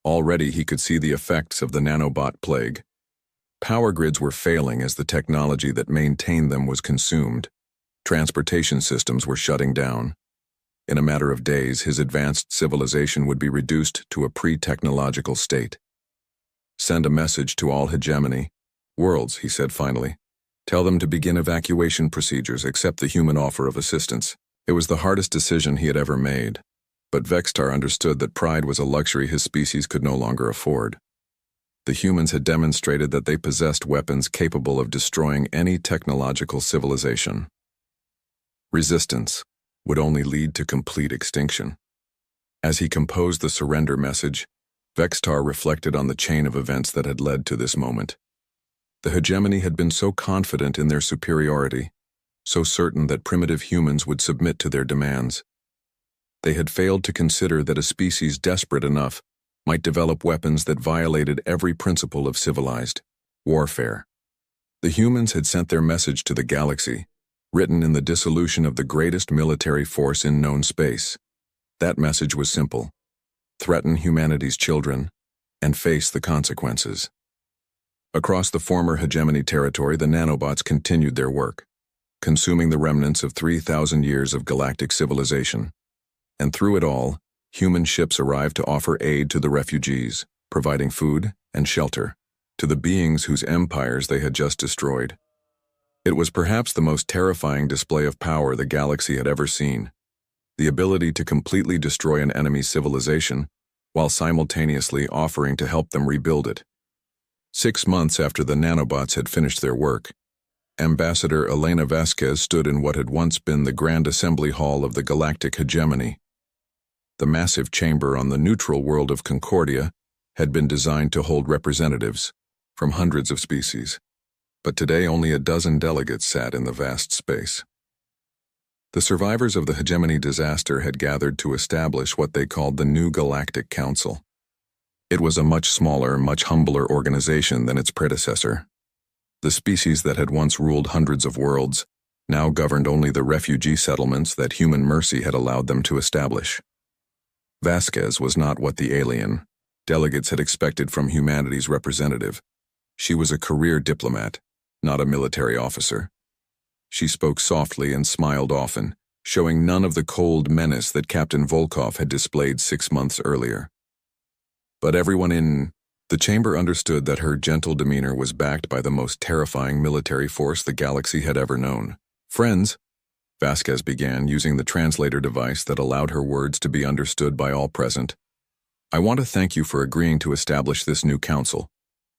Already he could see the effects of the nanobot plague. Power grids were failing as the technology that maintained them was consumed. Transportation systems were shutting down. In a matter of days, his advanced civilization would be reduced to a pre-technological state. "Send a message to all hegemony worlds," he said finally. "Tell them to begin evacuation procedures, accept the human offer of assistance." It was the hardest decision he had ever made, but Vextar understood that pride was a luxury his species could no longer afford. The humans had demonstrated that they possessed weapons capable of destroying any technological civilization. Resistance would only lead to complete extinction. As he composed the surrender message, Vextar reflected on the chain of events that had led to this moment. The hegemony had been so confident in their superiority, so certain that primitive humans would submit to their demands. They had failed to consider that a species desperate enough might develop weapons that violated every principle of civilized warfare. The humans had sent their message to the galaxy, written in the dissolution of the greatest military force in known space. That message was simple: threaten humanity's children and face the consequences. Across the former hegemony territory, the nanobots continued their work, consuming the remnants of 3,000 years of galactic civilization. And through it all, human ships arrived to offer aid to the refugees, providing food and shelter to the beings whose empires they had just destroyed. It was perhaps the most terrifying display of power the galaxy had ever seen: the ability to completely destroy an enemy's civilization while simultaneously offering to help them rebuild it. 6 months after the nanobots had finished their work, Ambassador Elena Vasquez stood in what had once been the Grand Assembly Hall of the Galactic Hegemony. The massive chamber on the neutral world of Concordia had been designed to hold representatives from hundreds of species, but today only a dozen delegates sat in the vast space. The survivors of the hegemony disaster had gathered to establish what they called the New Galactic Council. It was a much smaller, much humbler organization than its predecessor. The species that had once ruled hundreds of worlds now governed only the refugee settlements that human mercy had allowed them to establish. Vasquez was not what the alien delegates had expected from humanity's representative. She was a career diplomat, not a military officer. She spoke softly and smiled often, showing none of the cold menace that Captain Volkov had displayed 6 months earlier. But everyone in the chamber understood that her gentle demeanor was backed by the most terrifying military force the galaxy had ever known. "Friends," Vasquez began, using the translator device that allowed her words to be understood by all present, "I want to thank you for agreeing to establish this new council.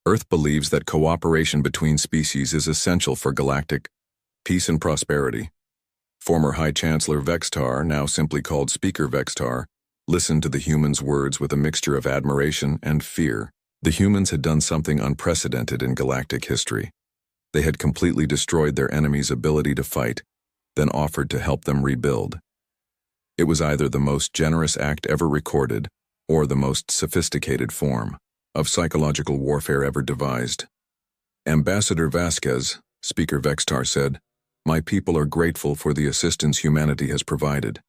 Earth believes that cooperation between species is essential for galactic peace and prosperity." Former High Chancellor Vextar, now simply called Speaker Vextar, listened to the humans' words with a mixture of admiration and fear. The humans had done something unprecedented in galactic history. They had completely destroyed their enemy's ability to fight, then offered to help them rebuild. It was either the most generous act ever recorded or the most sophisticated form of psychological warfare ever devised. "Ambassador Vasquez," Speaker Vextar said, "my people are grateful for the assistance humanity has provided.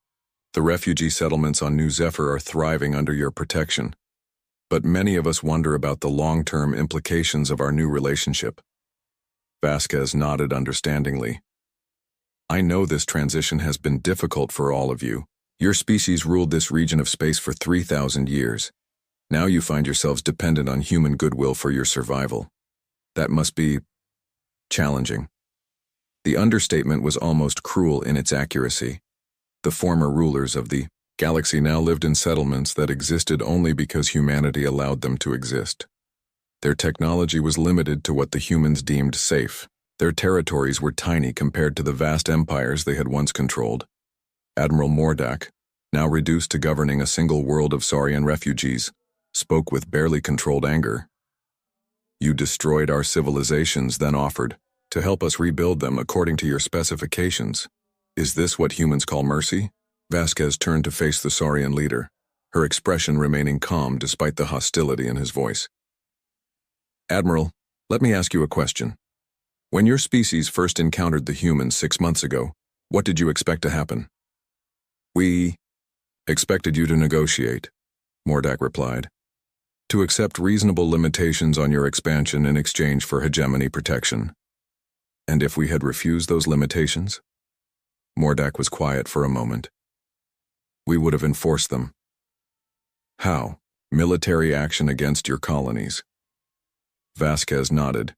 The refugee settlements on New Zephyr are thriving under your protection. But many of us wonder about the long-term implications of our new relationship." Vasquez nodded understandingly. "I know this transition has been difficult for all of you. Your species ruled this region of space for 3,000 years. Now you find yourselves dependent on human goodwill for your survival. That must be challenging." The understatement was almost cruel in its accuracy. The former rulers of the galaxy now lived in settlements that existed only because humanity allowed them to exist. Their technology was limited to what the humans deemed safe. Their territories were tiny compared to the vast empires they had once controlled. Admiral Mordak, now reduced to governing a single world of Saurian refugees, spoke with barely controlled anger. "You destroyed our civilizations, then offered to help us rebuild them according to your specifications. Is this what humans call mercy?" Vasquez turned to face the Saurian leader, her expression remaining calm despite the hostility in his voice. "Admiral, let me ask you a question. When your species first encountered the humans 6 months ago, what did you expect to happen?" "We expected you to negotiate," Mordak replied. "To accept reasonable limitations on your expansion in exchange for hegemony protection." "And if we had refused those limitations?" Mordak was quiet for a moment. "We would have enforced them." "How?" "Military action against your colonies." Vasquez nodded.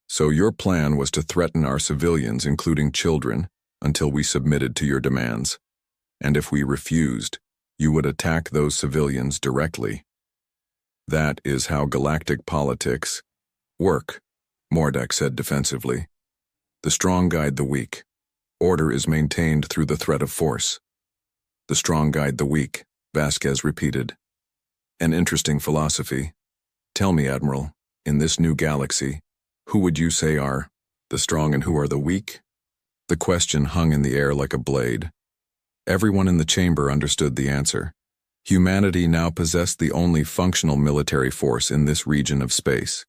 "So your plan was to threaten our civilians, including children, until we submitted to your demands. And if we refused, you would attack those civilians directly. That is how galactic politics work," Mordak said defensively. "The strong guide the weak. Order is maintained through the threat of force." "The strong guide the weak," Vasquez repeated. "An interesting philosophy. Tell me, Admiral, in this new galaxy, who would you say are the strong and who are the weak?" The question hung in the air like a blade. Everyone in the chamber understood the answer. Humanity now possessed the only functional military force in this region of space.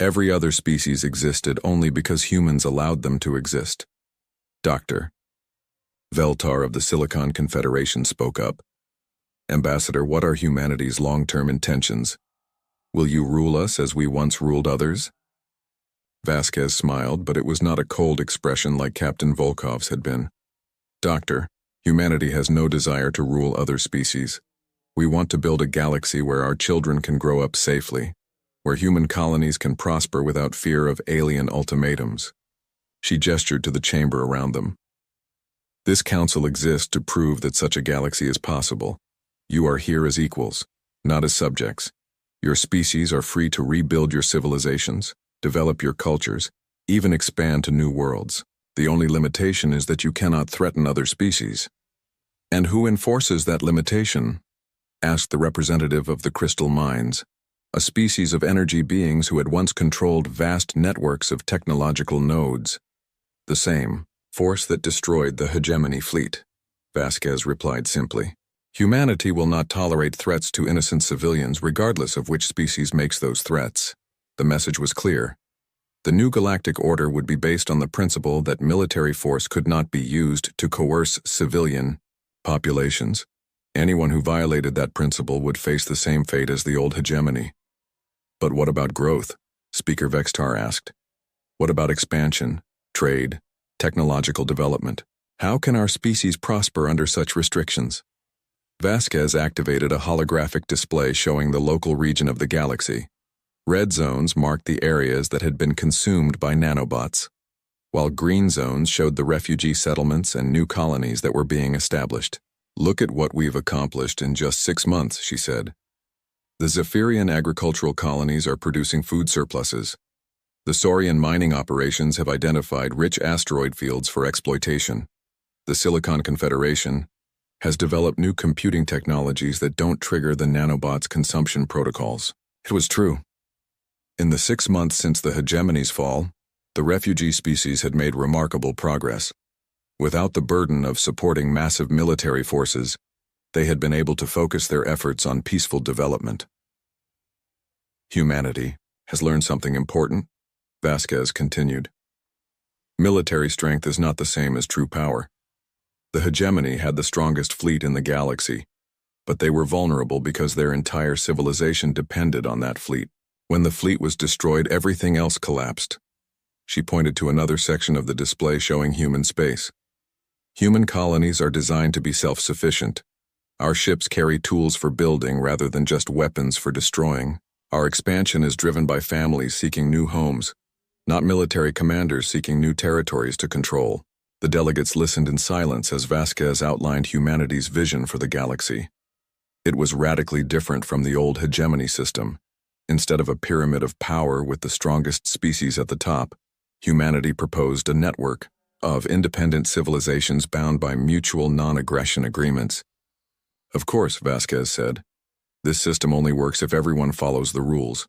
Every other species existed only because humans allowed them to exist. Dr. Veltar of the Silicon Confederation spoke up. Ambassador, what are humanity's long-term intentions? Will you rule us as we once ruled others? Vasquez smiled, but it was not a cold expression like Captain Volkov's had been. Doctor, humanity has no desire to rule other species. We want to build a galaxy where our children can grow up safely, where human colonies can prosper without fear of alien ultimatums. She gestured to the chamber around them. This council exists to prove that such a galaxy is possible. You are here as equals, not as subjects. Your species are free to rebuild your civilizations, develop your cultures, even expand to new worlds. The only limitation is that you cannot threaten other species. And who enforces that limitation? Asked the representative of the Crystal Mines, a species of energy beings who had once controlled vast networks of technological nodes. The same force that destroyed the hegemony fleet, Vasquez replied simply. Humanity will not tolerate threats to innocent civilians regardless of which species makes those threats. The message was clear. The new galactic order would be based on the principle that military force could not be used to coerce civilian populations. Anyone who violated that principle would face the same fate as the old hegemony. But what about growth? Speaker Vextar asked. What about expansion, trade, technological development? How can our species prosper under such restrictions? Vasquez activated a holographic display showing the local region of the galaxy. Red zones marked the areas that had been consumed by nanobots, while green zones showed the refugee settlements and new colonies that were being established. Look at what we've accomplished in just 6 months, she said. The Zephyrian agricultural colonies are producing food surpluses. The Saurian mining operations have identified rich asteroid fields for exploitation. The Silicon Confederation has developed new computing technologies that don't trigger the nanobots' consumption protocols. It was true. In the 6 months since the hegemony's fall, the refugee species had made remarkable progress. Without the burden of supporting massive military forces, they had been able to focus their efforts on peaceful development. Humanity has learned something important, Vasquez continued. Military strength is not the same as true power. The hegemony had the strongest fleet in the galaxy, but they were vulnerable because their entire civilization depended on that fleet. When the fleet was destroyed, everything else collapsed. She pointed to another section of the display showing human space. Human colonies are designed to be self-sufficient. Our ships carry tools for building rather than just weapons for destroying. Our expansion is driven by families seeking new homes, not military commanders seeking new territories to control. The delegates listened in silence as Vasquez outlined humanity's vision for the galaxy. It was radically different from the old hegemony system. Instead of a pyramid of power with the strongest species at the top, humanity proposed a network of independent civilizations bound by mutual non-aggression agreements. Of course, Vasquez said, this system only works if everyone follows the rules.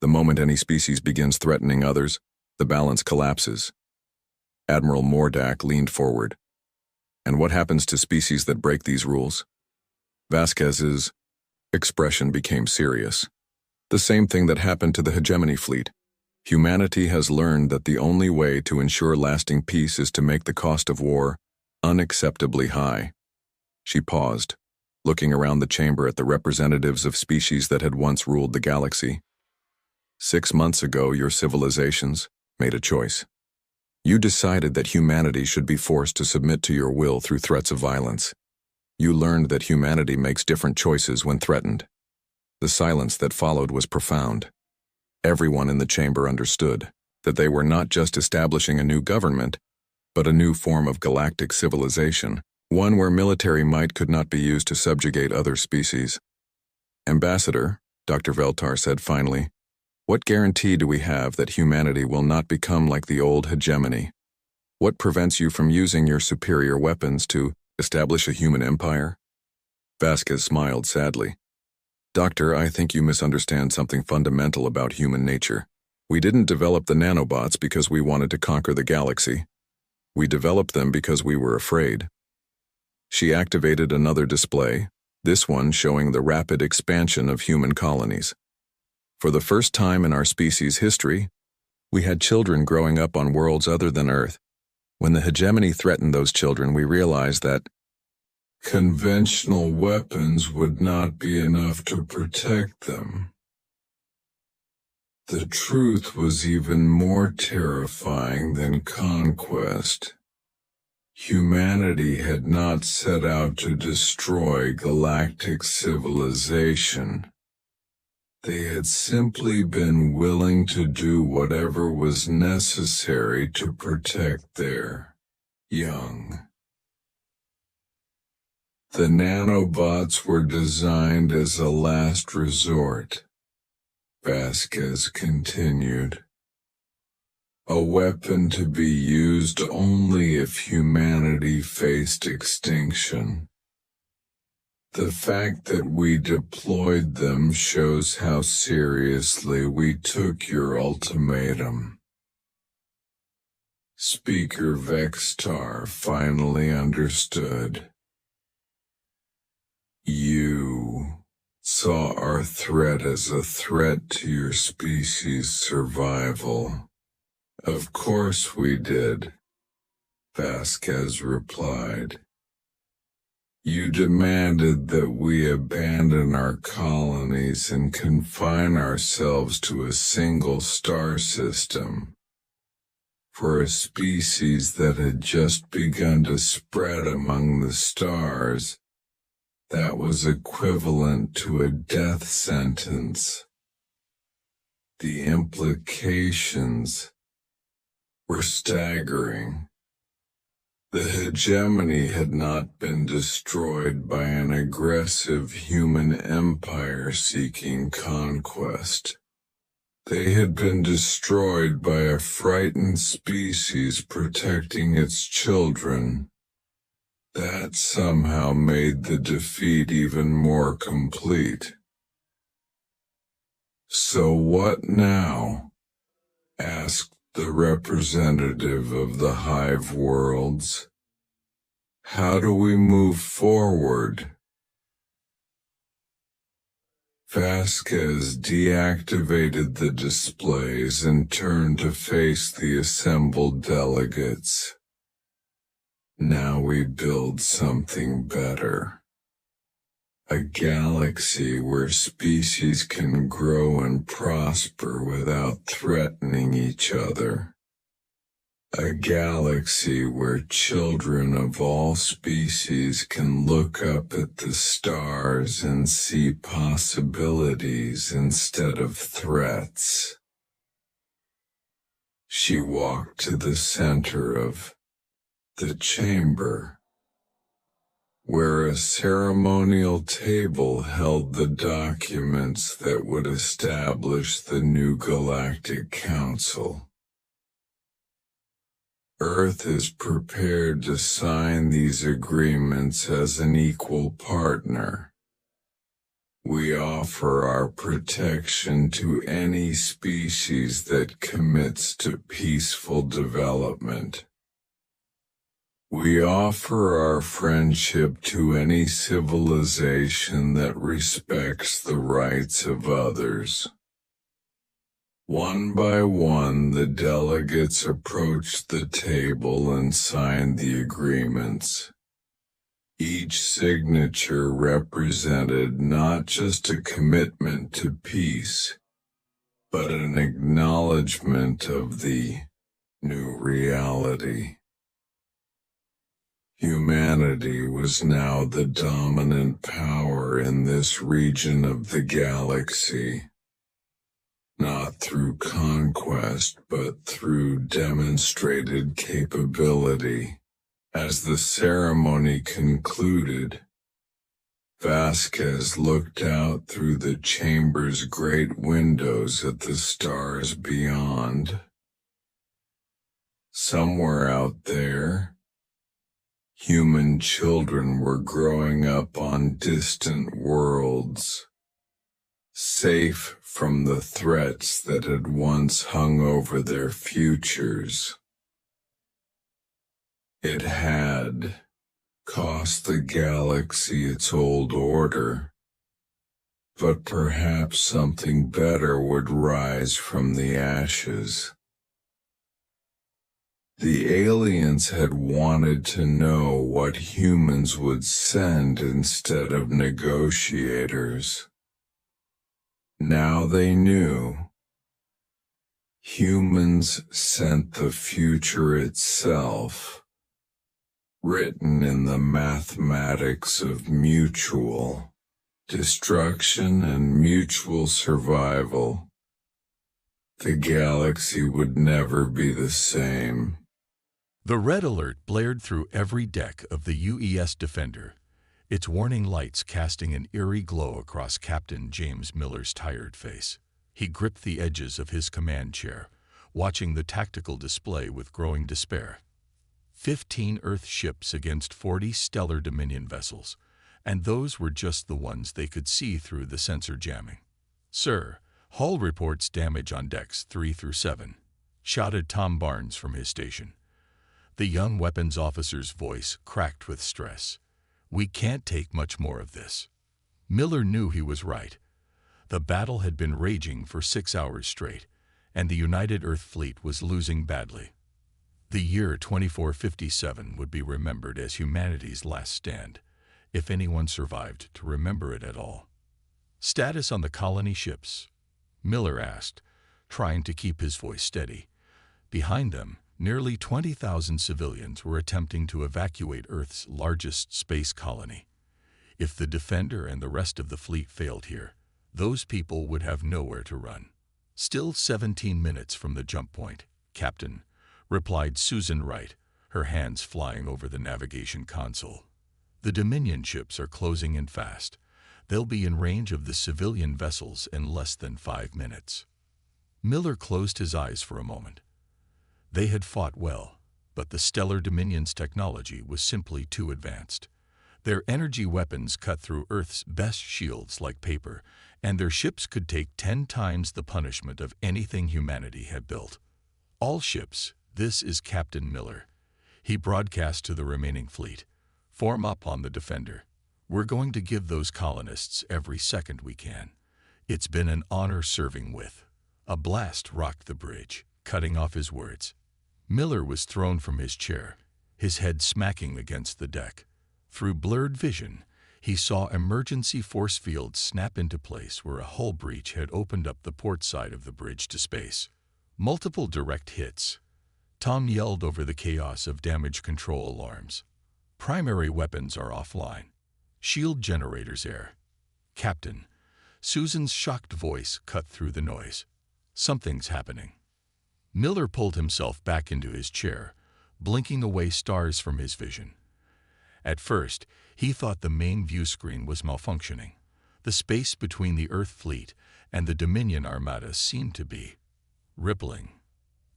The moment any species begins threatening others, the balance collapses. Admiral Mordak leaned forward. And what happens to species that break these rules? Vasquez's expression became serious. The same thing that happened to the hegemony fleet. Humanity has learned that the only way to ensure lasting peace is to make the cost of war unacceptably high. She paused, looking around the chamber at the representatives of species that had once ruled the galaxy. 6 months ago, your civilizations made a choice. You decided that humanity should be forced to submit to your will through threats of violence. You learned that humanity makes different choices when threatened. The silence that followed was profound. Everyone in the chamber understood that they were not just establishing a new government, but a new form of galactic civilization, one where military might could not be used to subjugate other species. Ambassador, Dr. Veltar said finally, what guarantee do we have that humanity will not become like the old hegemony? What prevents you from using your superior weapons to establish a human empire? Vasquez smiled sadly. Doctor, I think you misunderstand something fundamental about human nature. We didn't develop the nanobots because we wanted to conquer the galaxy. We developed them because we were afraid. She activated another display, this one showing the rapid expansion of human colonies. For the first time in our species' history, we had children growing up on worlds other than Earth. When the hegemony threatened those children, we realized that conventional weapons would not be enough to protect them. The truth was even more terrifying than conquest. Humanity had not set out to destroy galactic civilization. They had simply been willing to do whatever was necessary to protect their young. The nanobots were designed as a last resort, Vasquez continued. A weapon to be used only if humanity faced extinction. The fact that we deployed them shows how seriously we took your ultimatum. Speaker Vextar finally understood. You saw our threat as a threat to your species' survival. Of course we did, Vasquez replied. You demanded that we abandon our colonies and confine ourselves to a single star system. For a species that had just begun to spread among the stars, that was equivalent to a death sentence. The implications were staggering. The hegemony had not been destroyed by an aggressive human empire seeking conquest. They had been destroyed by a frightened species protecting its children. That somehow made the defeat even more complete. So what now? Asked the representative of the Hive Worlds. How do we move forward? Vasquez deactivated the displays and turned to face the assembled delegates. Now we build something better. A galaxy where species can grow and prosper without threatening each other. A galaxy where children of all species can look up at the stars and see possibilities instead of threats. She walked to the center of the chamber, where a ceremonial table held the documents that would establish the new Galactic Council. Earth is prepared to sign these agreements as an equal partner. We offer our protection to any species that commits to peaceful development. We offer our friendship to any civilization that respects the rights of others. One by one, the delegates approached the table and signed the agreements. Each signature represented not just a commitment to peace, but an acknowledgement of the new reality. Humanity was now the dominant power in this region of the galaxy, not through conquest but through demonstrated capability. As the ceremony concluded, Vasquez looked out through the chamber's great windows at the stars beyond. Somewhere out there, human children were growing up on distant worlds, safe from the threats that had once hung over their futures. It had cost the galaxy its old order, but perhaps something better would rise from the ashes. The aliens had wanted to know what humans would send instead of negotiators. Now they knew. Humans sent the future itself, written in the mathematics of mutual destruction and mutual survival. The galaxy would never be the same. The red alert blared through every deck of the UES Defender, its warning lights casting an eerie glow across Captain James Miller's tired face. He gripped the edges of his command chair, watching the tactical display with growing despair. 15 Earth ships against 40 stellar Dominion vessels, and those were just the ones they could see through the sensor jamming. "Sir, hull reports damage on decks 3 through 7, shouted Tom Barnes from his station. The young weapons officer's voice cracked with stress. "We can't take much more of this." Miller knew he was right. The battle had been raging for 6 hours straight, and the United Earth Fleet was losing badly. The year 2457 would be remembered as humanity's last stand, if anyone survived to remember it at all. "Status on the colony ships?" Miller asked, trying to keep his voice steady. Behind them, nearly 20,000 civilians were attempting to evacuate Earth's largest space colony. If the Defender and the rest of the fleet failed here, those people would have nowhere to run. "Still 17 minutes from the jump point, Captain," replied Susan Wright, her hands flying over the navigation console. "The Dominion ships are closing in fast. They'll be in range of the civilian vessels in less than 5 minutes." Miller closed his eyes for a moment. They had fought well, but the Stellar Dominion's technology was simply too advanced. Their energy weapons cut through Earth's best shields like paper, and their ships could take 10 times the punishment of anything humanity had built. "All ships, this is Captain Miller." He broadcast to the remaining fleet. "Form up on the Defender. We're going to give those colonists every second we can. It's been an honor serving with." A blast rocked the bridge, cutting off his words. Miller was thrown from his chair, his head smacking against the deck. Through blurred vision, he saw emergency force fields snap into place where a hull breach had opened up the port side of the bridge to space. Multiple direct hits. Tom yelled over the chaos of damage control alarms. "Primary weapons are offline. Shield generators air." "Captain." Susan's shocked voice cut through the noise. "Something's happening." Miller pulled himself back into his chair, blinking away stars from his vision. At first, he thought the main view screen was malfunctioning. The space between the Earth fleet and the Dominion Armada seemed to be rippling.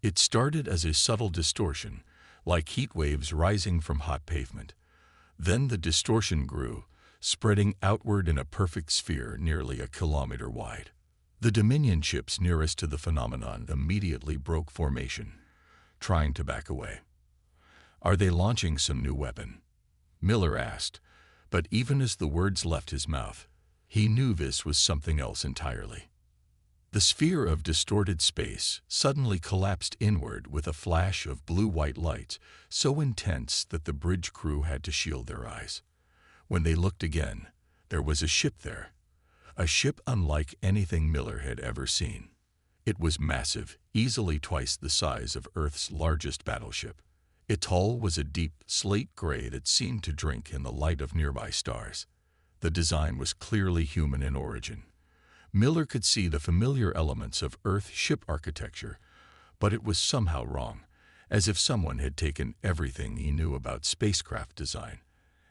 It started as a subtle distortion, like heat waves rising from hot pavement. Then the distortion grew, spreading outward in a perfect sphere nearly a kilometer wide. The Dominion ships nearest to the phenomenon immediately broke formation, trying to back away. "Are they launching some new weapon?" Miller asked, but even as the words left his mouth, he knew this was something else entirely. The sphere of distorted space suddenly collapsed inward with a flash of blue-white lights so intense that the bridge crew had to shield their eyes. When they looked again, there was a ship there. A ship unlike anything Miller had ever seen. It was massive, easily twice the size of Earth's largest battleship. Its hull was a deep slate gray that seemed to drink in the light of nearby stars. The design was clearly human in origin. Miller could see the familiar elements of Earth ship architecture, but it was somehow wrong, as if someone had taken everything he knew about spacecraft design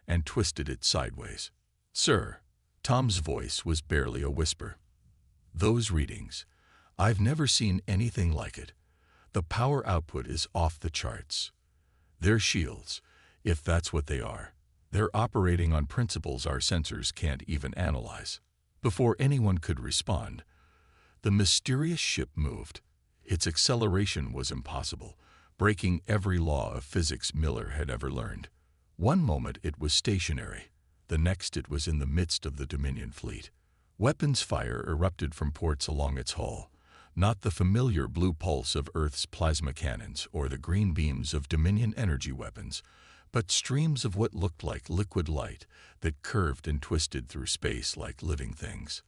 and twisted it sideways. "Sir," Tom's voice was barely a whisper. "Those readings, I've never seen anything like it. The power output is off the charts. Their shields, if that's what they are, they're operating on principles our sensors can't even analyze." Before anyone could respond, the mysterious ship moved. Its acceleration was impossible, breaking every law of physics Miller had ever learned. One moment it was stationary, the next it was in the midst of the Dominion fleet. Weapons fire erupted from ports along its hull, not the familiar blue pulse of Earth's plasma cannons or the green beams of Dominion energy weapons, but streams of what looked like liquid light that curved and twisted through space like living things.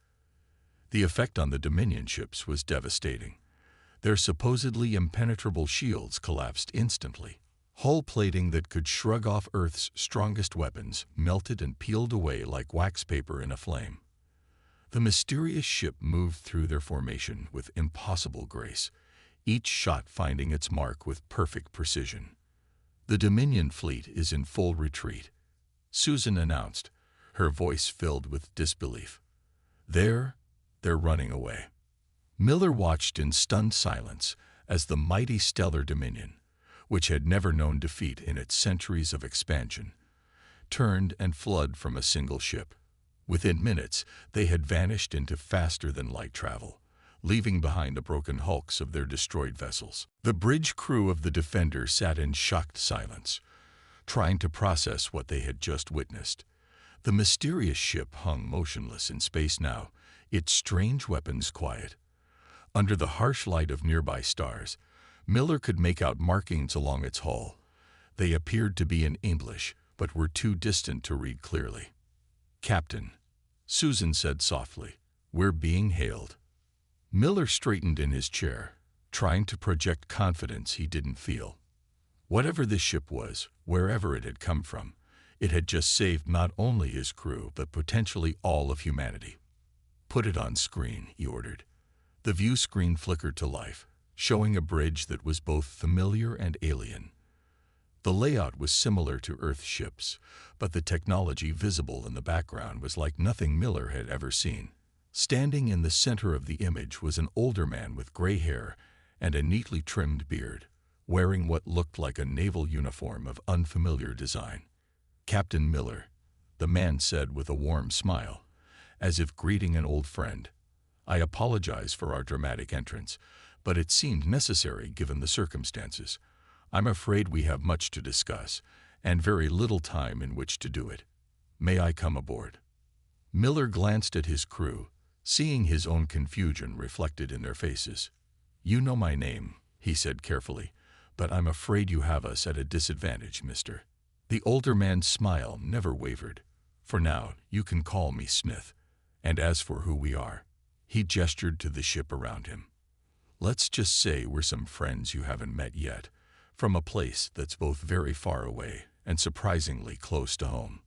The effect on the Dominion ships was devastating. Their supposedly impenetrable shields collapsed instantly. Hull plating that could shrug off Earth's strongest weapons melted and peeled away like wax paper in a flame. The mysterious ship moved through their formation with impossible grace, each shot finding its mark with perfect precision. "The Dominion fleet is in full retreat," Susan announced, her voice filled with disbelief. They're running away." Miller watched in stunned silence as the mighty stellar Dominion, which had never known defeat in its centuries of expansion, turned and fled from a single ship. Within minutes, they had vanished into faster-than-light travel, leaving behind the broken hulks of their destroyed vessels. The bridge crew of the Defender sat in shocked silence, trying to process what they had just witnessed. The mysterious ship hung motionless in space now, its strange weapons quiet. Under the harsh light of nearby stars, Miller could make out markings along its hull. They appeared to be in English, but were too distant to read clearly. "Captain," Susan said softly, "we're being hailed." Miller straightened in his chair, trying to project confidence he didn't feel. Whatever this ship was, wherever it had come from, it had just saved not only his crew, but potentially all of humanity. "Put it on screen," he ordered. The view screen flickered to life, showing a bridge that was both familiar and alien. The layout was similar to Earth ships, but the technology visible in the background was like nothing Miller had ever seen. Standing in the center of the image was an older man with gray hair and a neatly trimmed beard, wearing what looked like a naval uniform of unfamiliar design. "Captain Miller," the man said with a warm smile, as if greeting an old friend. "I apologize for our dramatic entrance, but it seemed necessary given the circumstances. I'm afraid we have much to discuss, and very little time in which to do it. May I come aboard?" Miller glanced at his crew, seeing his own confusion reflected in their faces. "You know my name," he said carefully, "but I'm afraid you have us at a disadvantage, mister." The older man's smile never wavered. "For now, you can call me Smith. And as for who we are," he gestured to the ship around him, "let's just say we're some friends you haven't met yet, from a place that's both very far away and surprisingly close to home."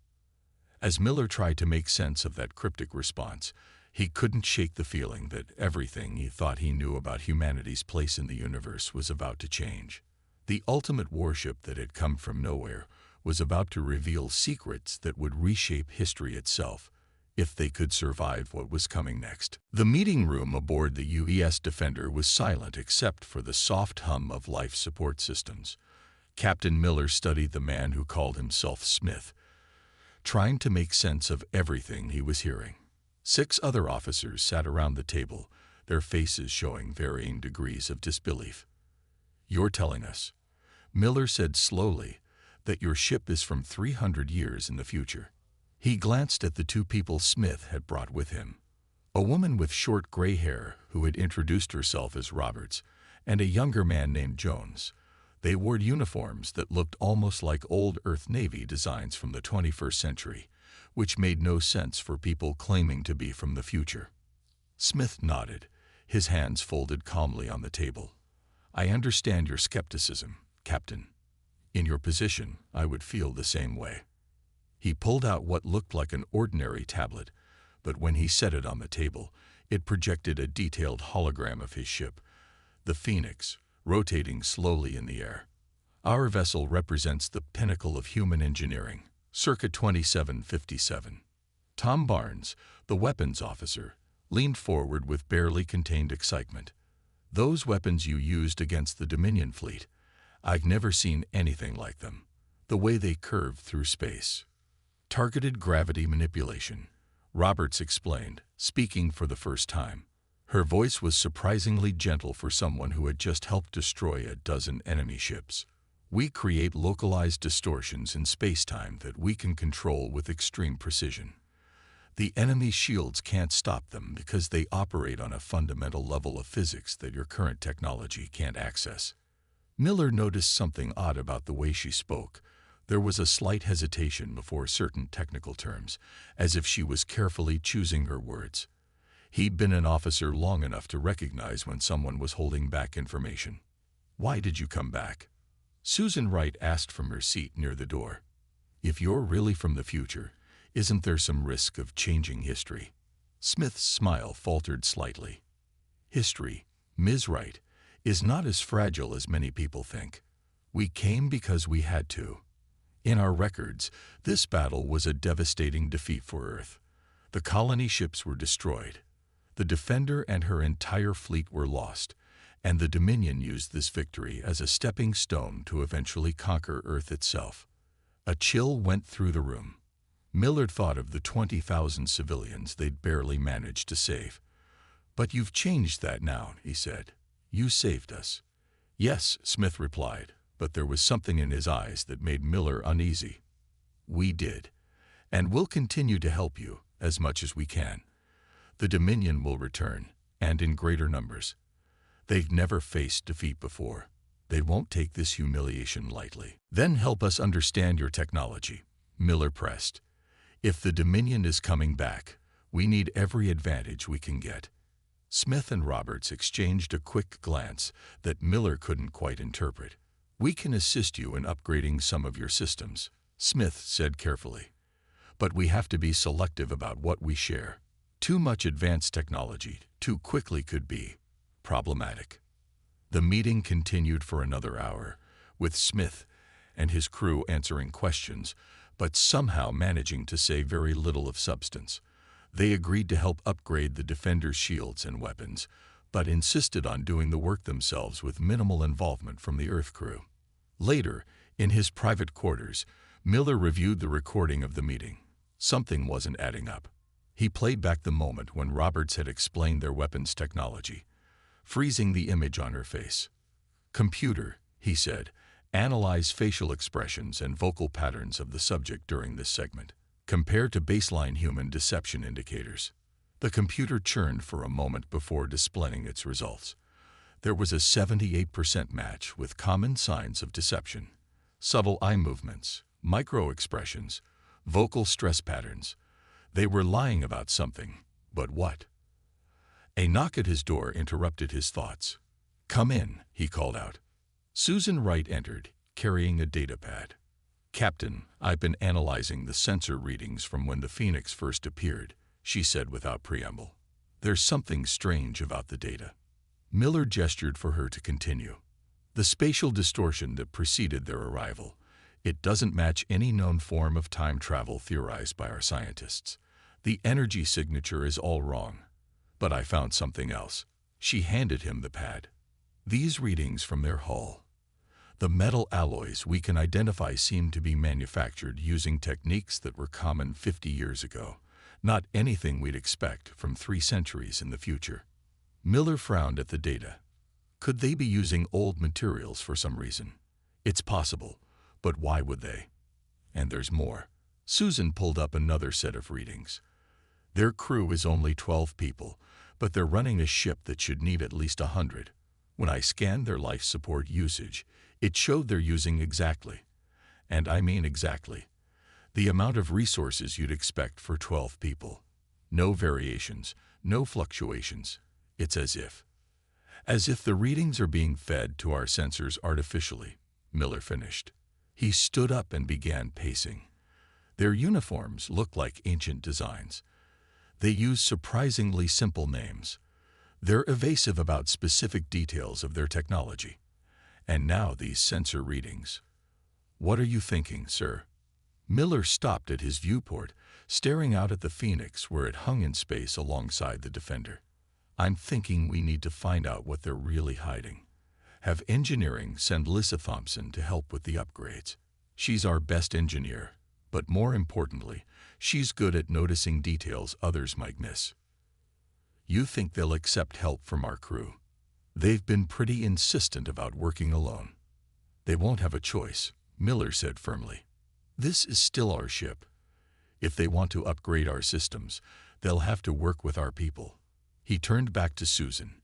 As Miller tried to make sense of that cryptic response, he couldn't shake the feeling that everything he thought he knew about humanity's place in the universe was about to change. The ultimate warship that had come from nowhere was about to reveal secrets that would reshape history itself, if they could survive what was coming next. The meeting room aboard the UES Defender was silent except for the soft hum of life support systems. Captain Miller studied the man who called himself Smith, trying to make sense of everything he was hearing. 6 other officers sat around the table, their faces showing varying degrees of disbelief. "You're telling us," Miller said slowly, "that your ship is from 300 years in the future." He glanced at the 2 people Smith had brought with him. A woman with short gray hair who had introduced herself as Roberts, and a younger man named Jones. They wore uniforms that looked almost like old Earth Navy designs from the 21st century, which made no sense for people claiming to be from the future. Smith nodded, his hands folded calmly on the table. "I understand your skepticism, Captain. In your position, I would feel the same way." He pulled out what looked like an ordinary tablet, but when he set it on the table, it projected a detailed hologram of his ship, the Phoenix, rotating slowly in the air. "Our vessel represents the pinnacle of human engineering, circa 2757. Tom Barnes, the weapons officer, leaned forward with barely contained excitement. "Those weapons you used against the Dominion fleet, I've never seen anything like them. The way they curved through space. Targeted gravity manipulation," Roberts explained, speaking for the first time. Her voice was surprisingly gentle for someone who had just helped destroy a dozen enemy ships. "We create localized distortions in space-time that we can control with extreme precision. The enemy's shields can't stop them because they operate on a fundamental level of physics that your current technology can't access." Miller noticed something odd about the way she spoke. There was a slight hesitation before certain technical terms, as if she was carefully choosing her words. He'd been an officer long enough to recognize when someone was holding back information. "Why did you come back?" Susan Wright asked from her seat near the door. "If you're really from the future, isn't there some risk of changing history?" Smith's smile faltered slightly. "History, Ms. Wright, is not as fragile as many people think. We came because we had to. In our records, this battle was a devastating defeat for Earth. The colony ships were destroyed. The Defender and her entire fleet were lost, and the Dominion used this victory as a stepping stone to eventually conquer Earth itself." A chill went through the room. Millard thought of the 20,000 civilians they'd barely managed to save. "But you've changed that now," he said. "You saved us." "Yes," Smith replied, but there was something in his eyes that made Miller uneasy. "We did, and we'll continue to help you as much as we can. The Dominion will return, and in greater numbers. They've never faced defeat before. They won't take this humiliation lightly." "Then help us understand your technology," Miller pressed. "If the Dominion is coming back, we need every advantage we can get." Smith and Roberts exchanged a quick glance that Miller couldn't quite interpret. "We can assist you in upgrading some of your systems," Smith said carefully. "But we have to be selective about what we share. Too much advanced technology too quickly could be problematic." The meeting continued for another hour, with Smith and his crew answering questions, but somehow managing to say very little of substance. They agreed to help upgrade the Defender's shields and weapons, but insisted on doing the work themselves with minimal involvement from the Earth crew. Later, in his private quarters, Miller reviewed the recording of the meeting. Something wasn't adding up. He played back the moment when Roberts had explained their weapons technology, freezing the image on her face. "Computer," he said, "analyze facial expressions and vocal patterns of the subject during this segment. Compare to baseline human deception indicators." The computer churned for a moment before displaying its results. There was a 78% match with common signs of deception: subtle eye movements, micro-expressions, vocal stress patterns. They were lying about something, but what? A knock at his door interrupted his thoughts. "Come in," he called out. Susan Wright entered, carrying a datapad. "Captain, I've been analyzing the sensor readings from when the Phoenix first appeared," she said without preamble. "There's something strange about the data." Miller gestured for her to continue. "The spatial distortion that preceded their arrival. It doesn't match any known form of time travel theorized by our scientists. The energy signature is all wrong. But I found something else." She handed him the pad. "These readings from their hull. The metal alloys we can identify seem to be manufactured using techniques that were common 50 years ago, not anything we'd expect from 3 centuries in the future." Miller frowned at the data. Could they be using old materials for some reason? It's possible, but why would they? And there's more. Susan pulled up another set of readings. Their crew is only 12 people, but they're running a ship that should need at least 100. When I scanned their life support usage, it showed they're using exactly, and I mean exactly, the amount of resources you'd expect for 12 people. No variations, no fluctuations. It's as if the readings are being fed to our sensors artificially," Miller finished. He stood up and began pacing. Their uniforms look like ancient designs. They use surprisingly simple names. They're evasive about specific details of their technology. And now these sensor readings. What are you thinking, sir? Miller stopped at his viewport, staring out at the Phoenix where it hung in space alongside the Defender. I'm thinking we need to find out what they're really hiding. Have engineering send Lissa Thompson to help with the upgrades. She's our best engineer, but more importantly, she's good at noticing details others might miss. You think they'll accept help from our crew? They've been pretty insistent about working alone. They won't have a choice, Miller said firmly. This is still our ship. If they want to upgrade our systems, they'll have to work with our people. He turned back to Susan.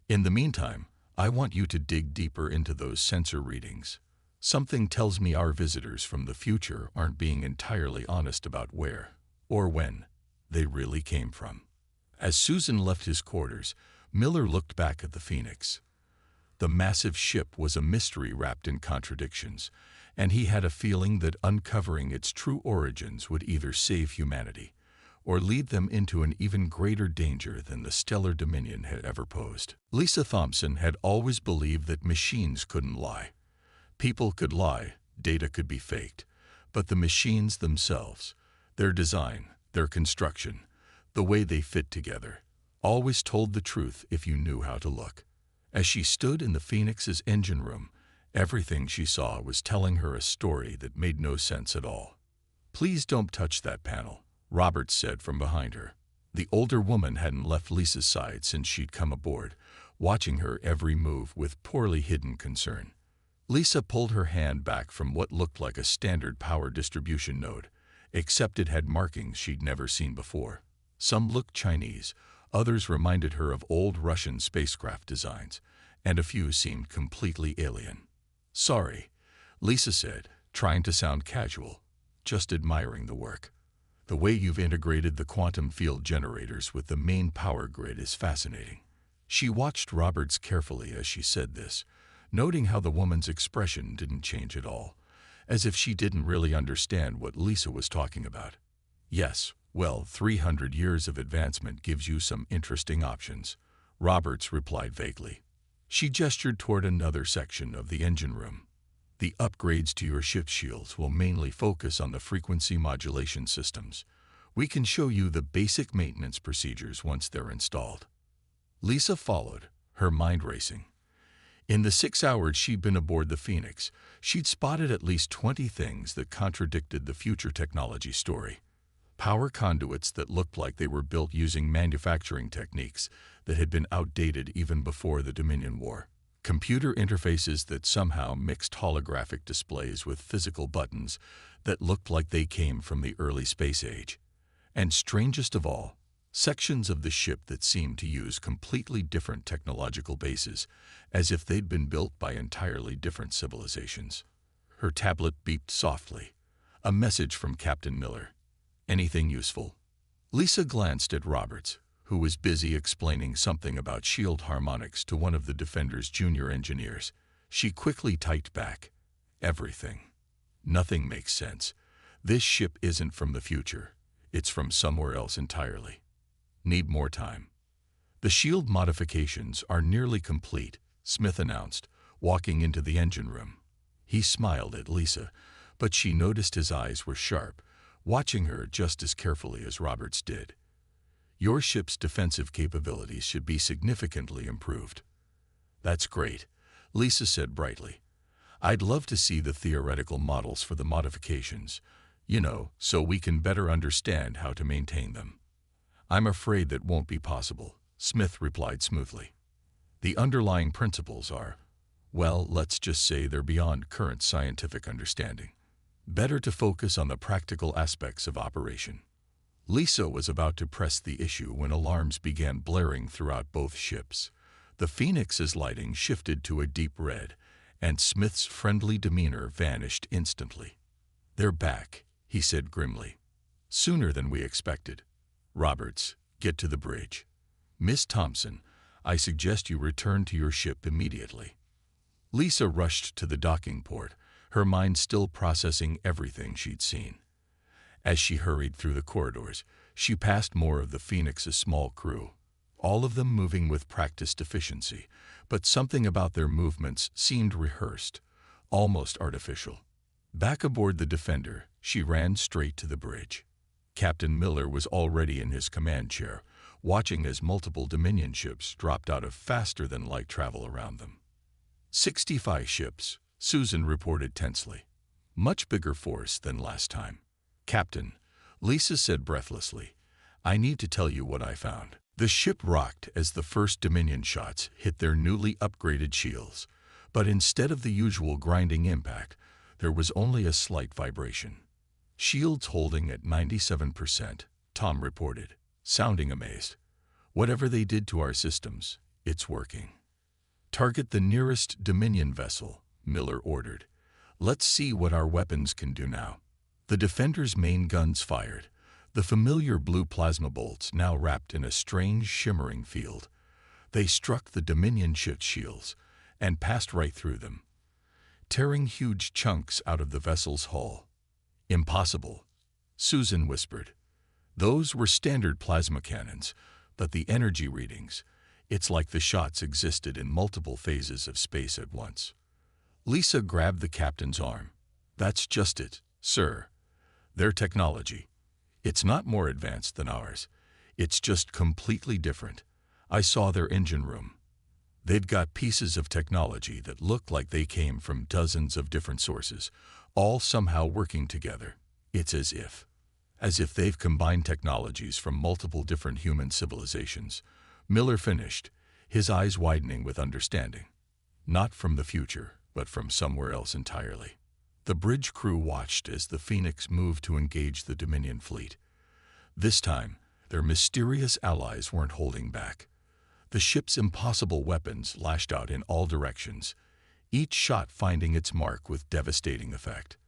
In the meantime, I want you to dig deeper into those sensor readings. Something tells me our visitors from the future aren't being entirely honest about where, or when, they really came from. As Susan left his quarters, Miller looked back at the Phoenix. The massive ship was a mystery wrapped in contradictions, and he had a feeling that uncovering its true origins would either save humanity or lead them into an even greater danger than the stellar dominion had ever posed. Lisa Thompson had always believed that machines couldn't lie. People could lie, data could be faked, but the machines themselves, their design, their construction, the way they fit together, always told the truth if you knew how to look. As she stood in the Phoenix's engine room, everything she saw was telling her a story that made no sense at all. "Please don't touch that panel," Roberts said from behind her. The older woman hadn't left Lisa's side since she'd come aboard, watching her every move with poorly hidden concern. Lisa pulled her hand back from what looked like a standard power distribution node, except it had markings she'd never seen before. Some looked Chinese, others reminded her of old Russian spacecraft designs, and a few seemed completely alien. "Sorry," Lisa said, trying to sound casual, "just admiring the work. The way you've integrated the quantum field generators with the main power grid is fascinating." She watched Roberts carefully as she said this, noting how the woman's expression didn't change at all, as if she didn't really understand what Lisa was talking about. "Yes, well, 300 years of advancement gives you some interesting options," Roberts replied vaguely. She gestured toward another section of the engine room. "The upgrades to your ship's shields will mainly focus on the frequency modulation systems. We can show you the basic maintenance procedures once they're installed." Lisa followed, her mind racing. In the 6 hours she'd been aboard the Phoenix, she'd spotted at least 20 things that contradicted the future technology story. Power conduits that looked like they were built using manufacturing techniques that had been outdated even before the Dominion War. Computer interfaces that somehow mixed holographic displays with physical buttons that looked like they came from the early space age. And strangest of all, sections of the ship that seemed to use completely different technological bases, as if they'd been built by entirely different civilizations. Her tablet beeped softly. A message from Captain Miller. "Anything useful?" Lisa glanced at Roberts, who was busy explaining something about shield harmonics to one of the Defender's junior engineers. She quickly typed back, "Everything. Nothing makes sense. This ship isn't from the future. It's from somewhere else entirely. Need more time." "The shield modifications are nearly complete," Smith announced, walking into the engine room. He smiled at Lisa, but she noticed his eyes were sharp, watching her just as carefully as Roberts did. "Your ship's defensive capabilities should be significantly improved." "That's great," Lisa said brightly. "I'd love to see the theoretical models for the modifications, so we can better understand how to maintain them." "I'm afraid that won't be possible," Smith replied smoothly. "The underlying principles are, well, let's just say they're beyond current scientific understanding. Better to focus on the practical aspects of operation." Lisa was about to press the issue when alarms began blaring throughout both ships. The Phoenix's lighting shifted to a deep red, and Smith's friendly demeanor vanished instantly. "They're back," he said grimly. "Sooner than we expected. Roberts, get to the bridge. Miss Thompson, I suggest you return to your ship immediately." Lisa rushed to the docking port, her mind still processing everything she'd seen. As she hurried through the corridors, she passed more of the Phoenix's small crew, all of them moving with practiced efficiency, but something about their movements seemed rehearsed, almost artificial. Back aboard the Defender, she ran straight to the bridge. Captain Miller was already in his command chair, watching as multiple Dominion ships dropped out of faster-than-light travel around them. 65 ships, Susan reported tensely. "Much bigger force than last time." "Captain," Lisa said breathlessly, "I need to tell you what I found." The ship rocked as the first Dominion shots hit their newly upgraded shields, but instead of the usual grinding impact, there was only a slight vibration. "Shields holding at 97%, Tom reported, sounding amazed. "Whatever they did to our systems, it's working." "Target the nearest Dominion vessel," Miller ordered. "Let's see what our weapons can do now." The Defender's main guns fired, the familiar blue plasma bolts now wrapped in a strange shimmering field. They struck the Dominion ship's shields and passed right through them, tearing huge chunks out of the vessel's hull. "Impossible," Susan whispered. "Those were standard plasma cannons, but the energy readings, it's like the shots existed in multiple phases of space at once." Lisa grabbed the captain's arm. "That's just it, sir. Their technology. It's not more advanced than ours. It's just completely different. I saw their engine room. They've got pieces of technology that look like they came from dozens of different sources, all somehow working together. It's as if they've combined technologies from multiple different human civilizations." Miller finished, his eyes widening with understanding. "Not from the future, but from somewhere else entirely." The bridge crew watched as the Phoenix moved to engage the Dominion fleet. This time, their mysterious allies weren't holding back. The ship's impossible weapons lashed out in all directions, each shot finding its mark with devastating effect.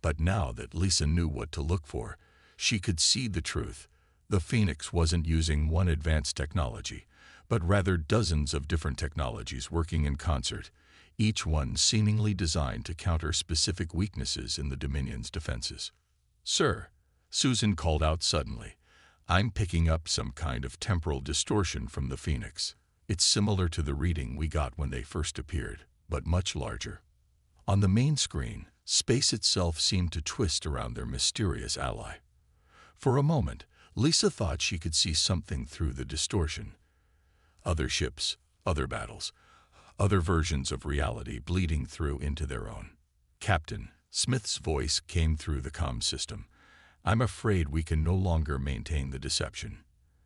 But now that Lisa knew what to look for, she could see the truth. The Phoenix wasn't using one advanced technology, but rather dozens of different technologies working in concert, each one seemingly designed to counter specific weaknesses in the Dominion's defenses. "Sir," Susan called out suddenly, "I'm picking up some kind of temporal distortion from the Phoenix. It's similar to the reading we got when they first appeared, but much larger." On the main screen, space itself seemed to twist around their mysterious ally. For a moment, Lisa thought she could see something through the distortion. Other ships, other battles, other versions of reality bleeding through into their own. "Captain," Smith's voice came through the comm system, "I'm afraid we can no longer maintain the deception.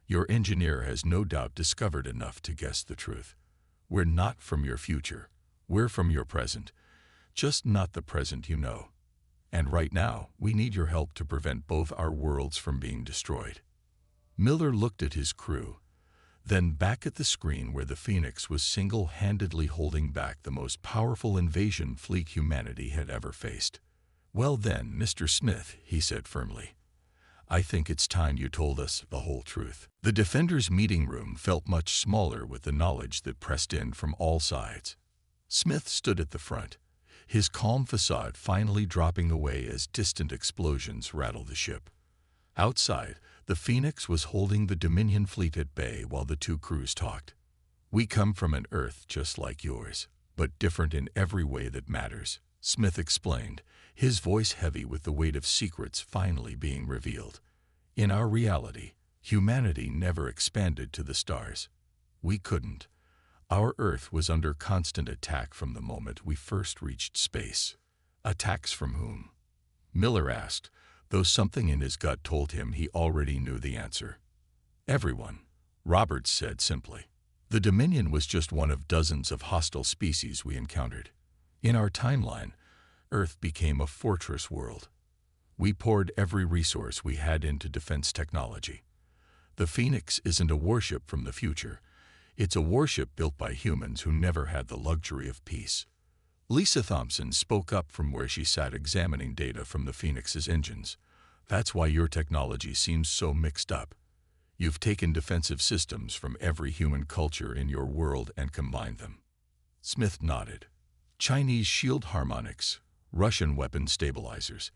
Your engineer has no doubt discovered enough to guess the truth. We're not from your future. We're from your present. Just not the present you know. And right now, we need your help to prevent both our worlds from being destroyed." Miller looked at his crew, then back at the screen where the Phoenix was single-handedly holding back the most powerful invasion fleet humanity had ever faced. "Well then, Mr. Smith," he said firmly, "I think it's time you told us the whole truth." The Defender's meeting room felt much smaller with the knowledge that pressed in from all sides. Smith stood at the front, his calm facade finally dropping away as distant explosions rattled the ship. Outside, the Phoenix was holding the Dominion fleet at bay while the two crews talked. "We come from an Earth just like yours, but different in every way that matters," Smith explained, his voice heavy with the weight of secrets finally being revealed. "In our reality, humanity never expanded to the stars. We couldn't. Our Earth was under constant attack from the moment we first reached space." "Attacks from whom?" Miller asked, though something in his gut told him he already knew the answer. "Everyone," Roberts said simply. "The Dominion was just one of dozens of hostile species we encountered. In our timeline, Earth became a fortress world. We poured every resource we had into defense technology. The Phoenix isn't a warship from the future. It's a warship built by humans who never had the luxury of peace." Lisa Thompson spoke up from where she sat examining data from the Phoenix's engines. "That's why your technology seems so mixed up. You've taken defensive systems from every human culture in your world and combined them." Smith nodded. "Chinese shield harmonics, Russian weapon stabilizers,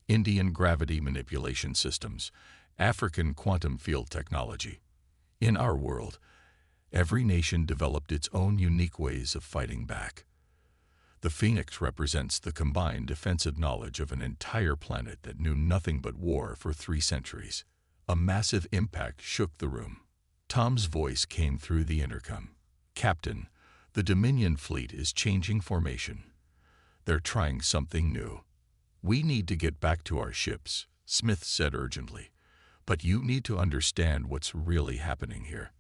Indian gravity manipulation systems, African quantum field technology. In our world, every nation developed its own unique ways of fighting back. The Phoenix represents the combined defensive knowledge of an entire planet that knew nothing but war for 3 centuries. A massive impact shook the room. Tom's voice came through the intercom. "Captain, the Dominion fleet is changing formation. They're trying something new. We need to get back to our ships," Smith said urgently. "But you need to understand what's really happening here.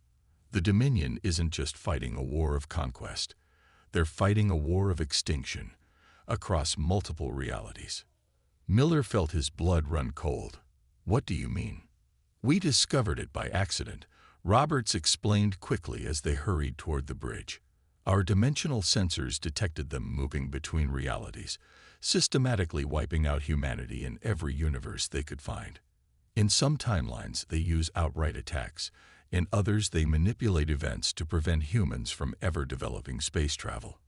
The Dominion isn't just fighting a war of conquest. They're fighting a war of extinction across multiple realities. Miller felt his blood run cold. What do you mean? We discovered it by accident, Roberts explained quickly as they hurried toward the bridge. Our dimensional sensors detected them moving between realities, systematically wiping out humanity in every universe they could find. In some timelines, they use outright attacks. In others, they manipulate events to prevent humans from ever developing space travel.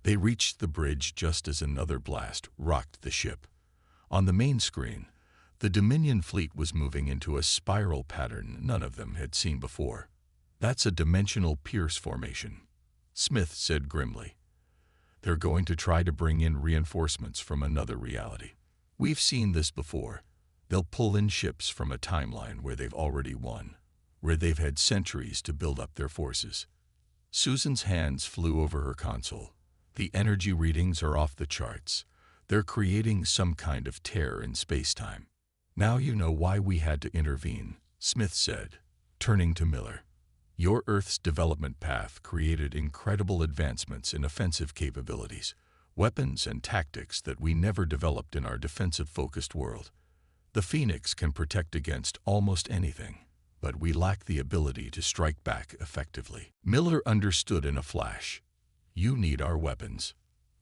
They reached the bridge just as another blast rocked the ship. On the main screen, the Dominion fleet was moving into a spiral pattern none of them had seen before. That's a dimensional pierce formation, Smith said grimly. They're going to try to bring in reinforcements from another reality. We've seen this before. They'll pull in ships from a timeline where they've already won, where they've had centuries to build up their forces. Susan's hands flew over her console. The energy readings are off the charts. They're creating some kind of tear in space-time. Now you know why we had to intervene, Smith said, turning to Miller. Your Earth's development path created incredible advancements in offensive capabilities, weapons and tactics that we never developed in our defensive-focused world. The Phoenix can protect against almost anything, but we lack the ability to strike back effectively. Miller understood in a flash. You need our weapons.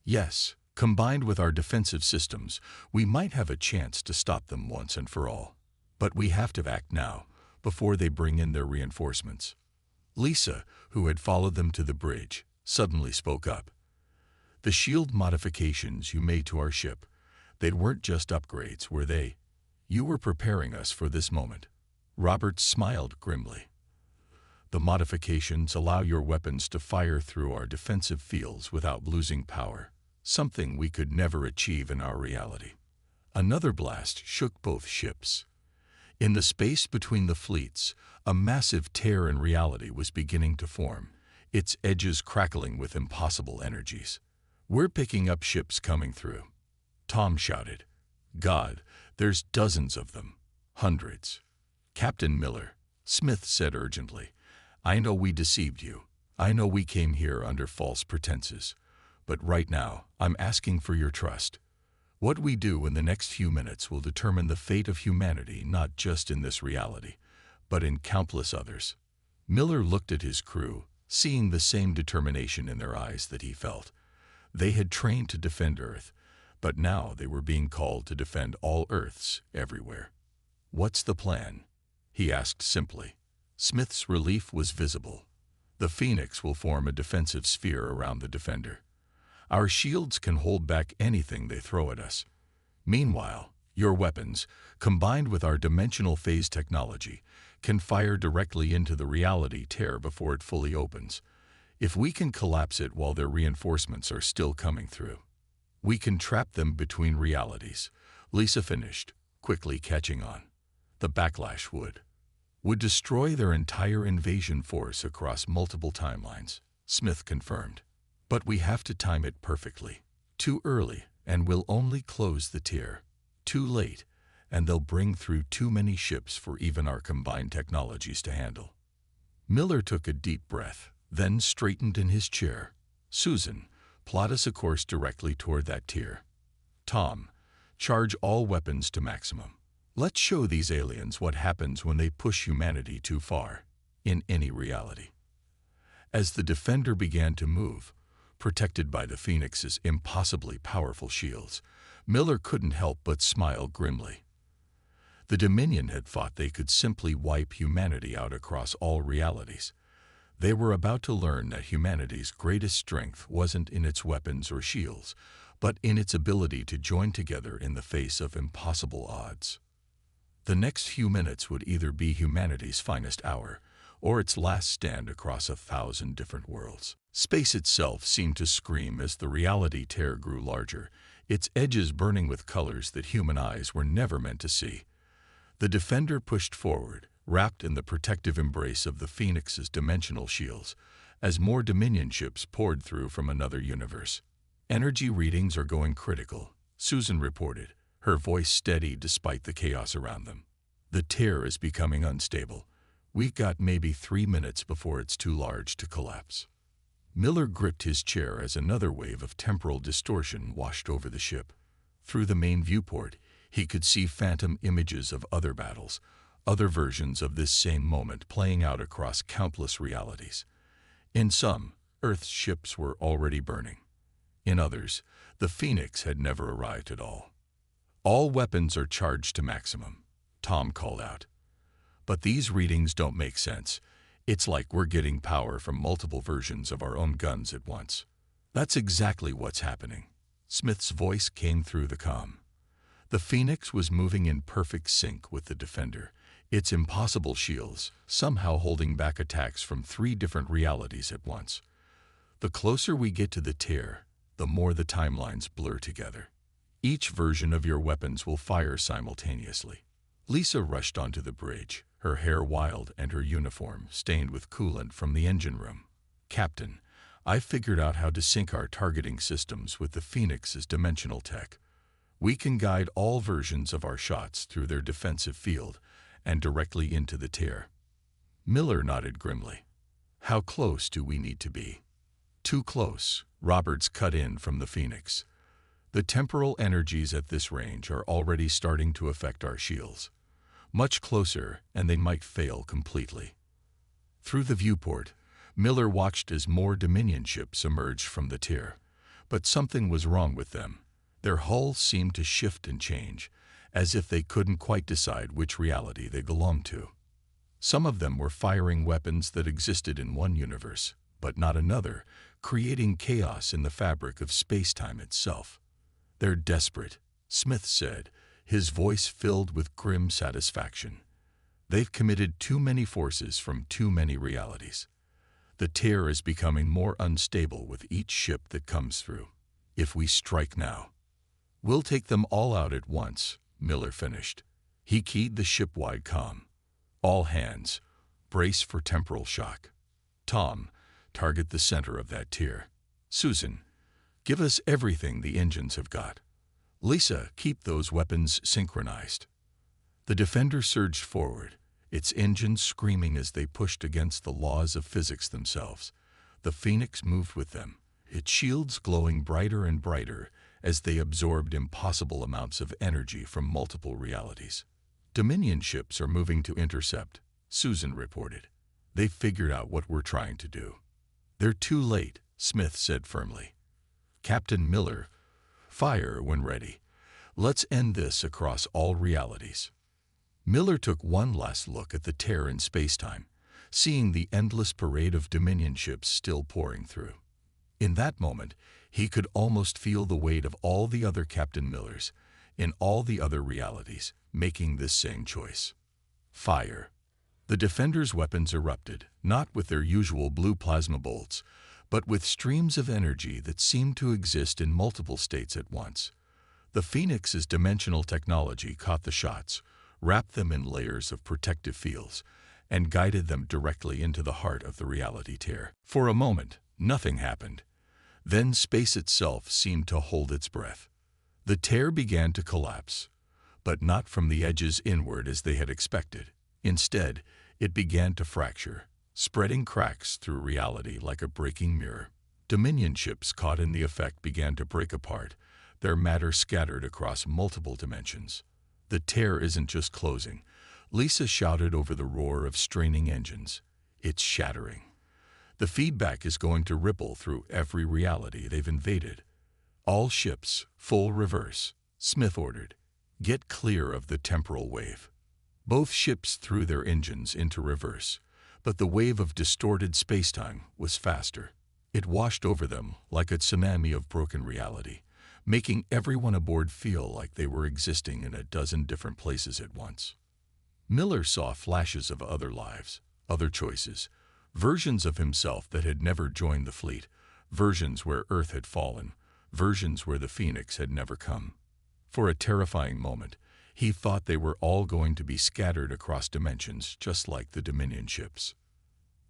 Yes, combined with our defensive systems, we might have a chance to stop them once and for all. But we have to act now, before they bring in their reinforcements. Lisa, who had followed them to the bridge, suddenly spoke up. The shield modifications you made to our ship, they weren't just upgrades, were they? You were preparing us for this moment. Roberts smiled grimly. The modifications allow your weapons to fire through our defensive fields without losing power, something we could never achieve in our reality. Another blast shook both ships. In the space between the fleets, a massive tear in reality was beginning to form, its edges crackling with impossible energies. We're picking up ships coming through. Tom shouted. God, there's dozens of them. Hundreds. Captain Miller, Smith said urgently, I know we deceived you. I know we came here under false pretenses. But right now, I'm asking for your trust. What we do in the next few minutes will determine the fate of humanity not just in this reality, but in countless others. Miller looked at his crew, seeing the same determination in their eyes that he felt. They had trained to defend Earth, but now they were being called to defend all Earths everywhere. What's the plan? He asked simply. Smith's relief was visible. The Phoenix will form a defensive sphere around the defender. Our shields can hold back anything they throw at us. Meanwhile, your weapons, combined with our dimensional phase technology, can fire directly into the reality tear before it fully opens. If we can collapse it while their reinforcements are still coming through, we can trap them between realities. Lisa finished, quickly catching on. The backlash would destroy their entire invasion force across multiple timelines, Smith confirmed. But we have to time it perfectly. Too early, and we'll only close the tier. Too late, and they'll bring through too many ships for even our combined technologies to handle. Miller took a deep breath, then straightened in his chair. Susan, plot us a course directly toward that tier. Tom, charge all weapons to maximum. Let's show these aliens what happens when they push humanity too far, in any reality. As the defender began to move, protected by the Phoenix's impossibly powerful shields, Miller couldn't help but smile grimly. The Dominion had thought they could simply wipe humanity out across all realities. They were about to learn that humanity's greatest strength wasn't in its weapons or shields, but in its ability to join together in the face of impossible odds. The next few minutes would either be humanity's finest hour, or its last stand across 1,000 different worlds. Space itself seemed to scream as the reality tear grew larger, its edges burning with colors that human eyes were never meant to see. The defender pushed forward, wrapped in the protective embrace of the Phoenix's dimensional shields, as more Dominion ships poured through from another universe. Energy readings are going critical, Susan reported, her voice steady despite the chaos around them. The tear is becoming unstable. We got maybe 3 minutes before it's too large to collapse. Miller gripped his chair as another wave of temporal distortion washed over the ship. Through the main viewport, he could see phantom images of other battles, other versions of this same moment playing out across countless realities. In some, Earth's ships were already burning. In others, the Phoenix had never arrived at all. "All weapons are charged to maximum," Tom called out. "But these readings don't make sense. It's like we're getting power from multiple versions of our own guns at once." "That's exactly what's happening." Smith's voice came through the comm. The Phoenix was moving in perfect sync with the Defender, its impossible shields somehow holding back attacks from 3 different realities at once. The closer we get to the tear, the more the timelines blur together. Each version of your weapons will fire simultaneously. Lisa rushed onto the bridge, her hair wild and her uniform stained with coolant from the engine room. "Captain, I figured out how to sync our targeting systems with the Phoenix's dimensional tech. We can guide all versions of our shots through their defensive field and directly into the tear." Miller nodded grimly. "How close do we need to be?" "Too close," Roberts cut in from the Phoenix. "The temporal energies at this range are already starting to affect our shields. Much closer, and they might fail completely." Through the viewport, Miller watched as more Dominion ships emerged from the tear. But something was wrong with them. Their hulls seemed to shift and change, as if they couldn't quite decide which reality they belonged to. Some of them were firing weapons that existed in one universe, but not another, creating chaos in the fabric of space-time itself. "They're desperate," Smith said, his voice filled with grim satisfaction. "They've committed too many forces from too many realities. The tear is becoming more unstable with each ship that comes through. If we strike now, we'll take them all out at once," Miller finished. He keyed the ship-wide comm. "All hands, brace for temporal shock. Tom, target the center of that tear. Susan, give us everything the engines have got. Lisa, keep those weapons synchronized." The Defender surged forward, its engines screaming as they pushed against the laws of physics themselves. The Phoenix moved with them, its shields glowing brighter and brighter as they absorbed impossible amounts of energy from multiple realities. "Dominion ships are moving to intercept," Susan reported. "They've figured out what we're trying to do." "They're too late," Smith said firmly. "Captain Miller, fire when ready. Let's end this across all realities." Miller took one last look at the tear in spacetime, seeing the endless parade of Dominion ships still pouring through. In that moment, he could almost feel the weight of all the other Captain Millers, in all the other realities, making this same choice. Fire. The Defender's weapons erupted, not with their usual blue plasma bolts, but with streams of energy that seemed to exist in multiple states at once. The Phoenix's dimensional technology caught the shots, wrapped them in layers of protective fields, and guided them directly into the heart of the reality tear. For a moment, nothing happened. Then space itself seemed to hold its breath. The tear began to collapse, but not from the edges inward as they had expected. Instead, it began to fracture, spreading cracks through reality like a breaking mirror. Dominion ships caught in the effect began to break apart, their matter scattered across multiple dimensions. "The tear isn't just closing," Lisa shouted over the roar of straining engines. "It's shattering. The feedback is going to ripple through every reality they've invaded." "All ships, full reverse," Smith ordered. "Get clear of the temporal wave." Both ships threw their engines into reverse, but the wave of distorted spacetime was faster. It washed over them like a tsunami of broken reality, making everyone aboard feel like they were existing in a dozen different places at once. Miller saw flashes of other lives, other choices, versions of himself that had never joined the fleet, versions where Earth had fallen, versions where the Phoenix had never come. For a terrifying moment, he thought they were all going to be scattered across dimensions just like the Dominion ships.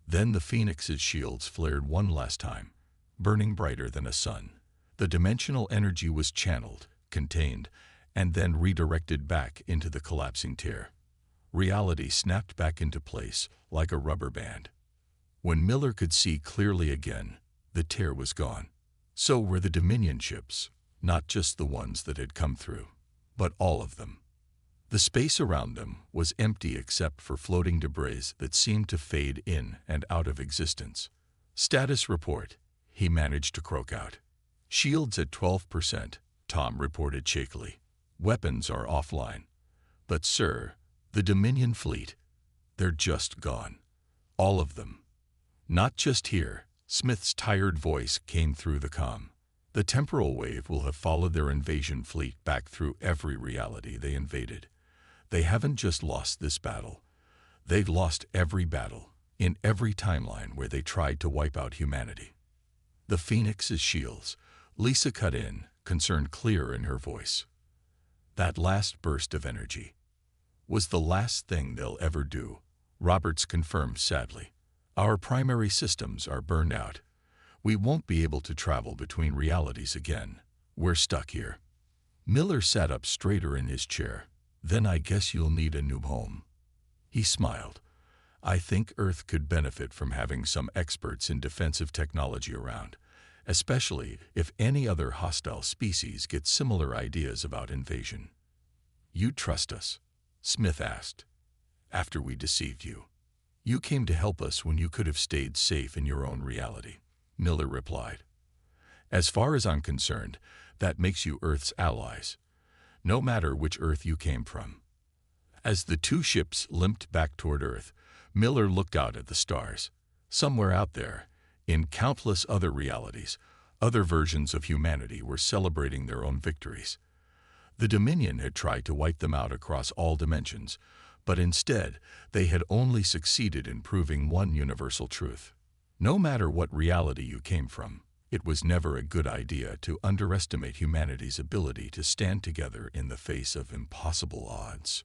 Then the Phoenix's shields flared one last time, burning brighter than a sun. The dimensional energy was channeled, contained, and then redirected back into the collapsing tear. Reality snapped back into place like a rubber band. When Miller could see clearly again, the tear was gone. So were the Dominion ships, not just the ones that had come through, but all of them. The space around them was empty except for floating debris that seemed to fade in and out of existence. "Status report," he managed to croak out. "Shields at 12%, Tom reported shakily. "Weapons are offline. But sir, the Dominion fleet, they're just gone. All of them." "Not just here," Smith's tired voice came through the comm. "The temporal wave will have followed their invasion fleet back through every reality they invaded. They haven't just lost this battle. They've lost every battle, in every timeline where they tried to wipe out humanity." "The Phoenix's shields," Lisa cut in, concern clear in her voice. "That last burst of energy was the last thing they'll ever do," Roberts confirmed sadly. "Our primary systems are burned out. We won't be able to travel between realities again. We're stuck here." Miller sat up straighter in his chair. "Then I guess you'll need a new home." He smiled. "I think Earth could benefit from having some experts in defensive technology around, especially if any other hostile species get similar ideas about invasion." "You trust us?" Smith asked. "After we deceived you. You came to help us when you could have stayed safe in your own reality," Miller replied. "As far as I'm concerned, that makes you Earth's allies, no matter which Earth you came from." As the two ships limped back toward Earth, Miller looked out at the stars. Somewhere out there, in countless other realities, other versions of humanity were celebrating their own victories. The Dominion had tried to wipe them out across all dimensions, but instead they had only succeeded in proving one universal truth. No matter what reality you came from, it was never a good idea to underestimate humanity's ability to stand together in the face of impossible odds.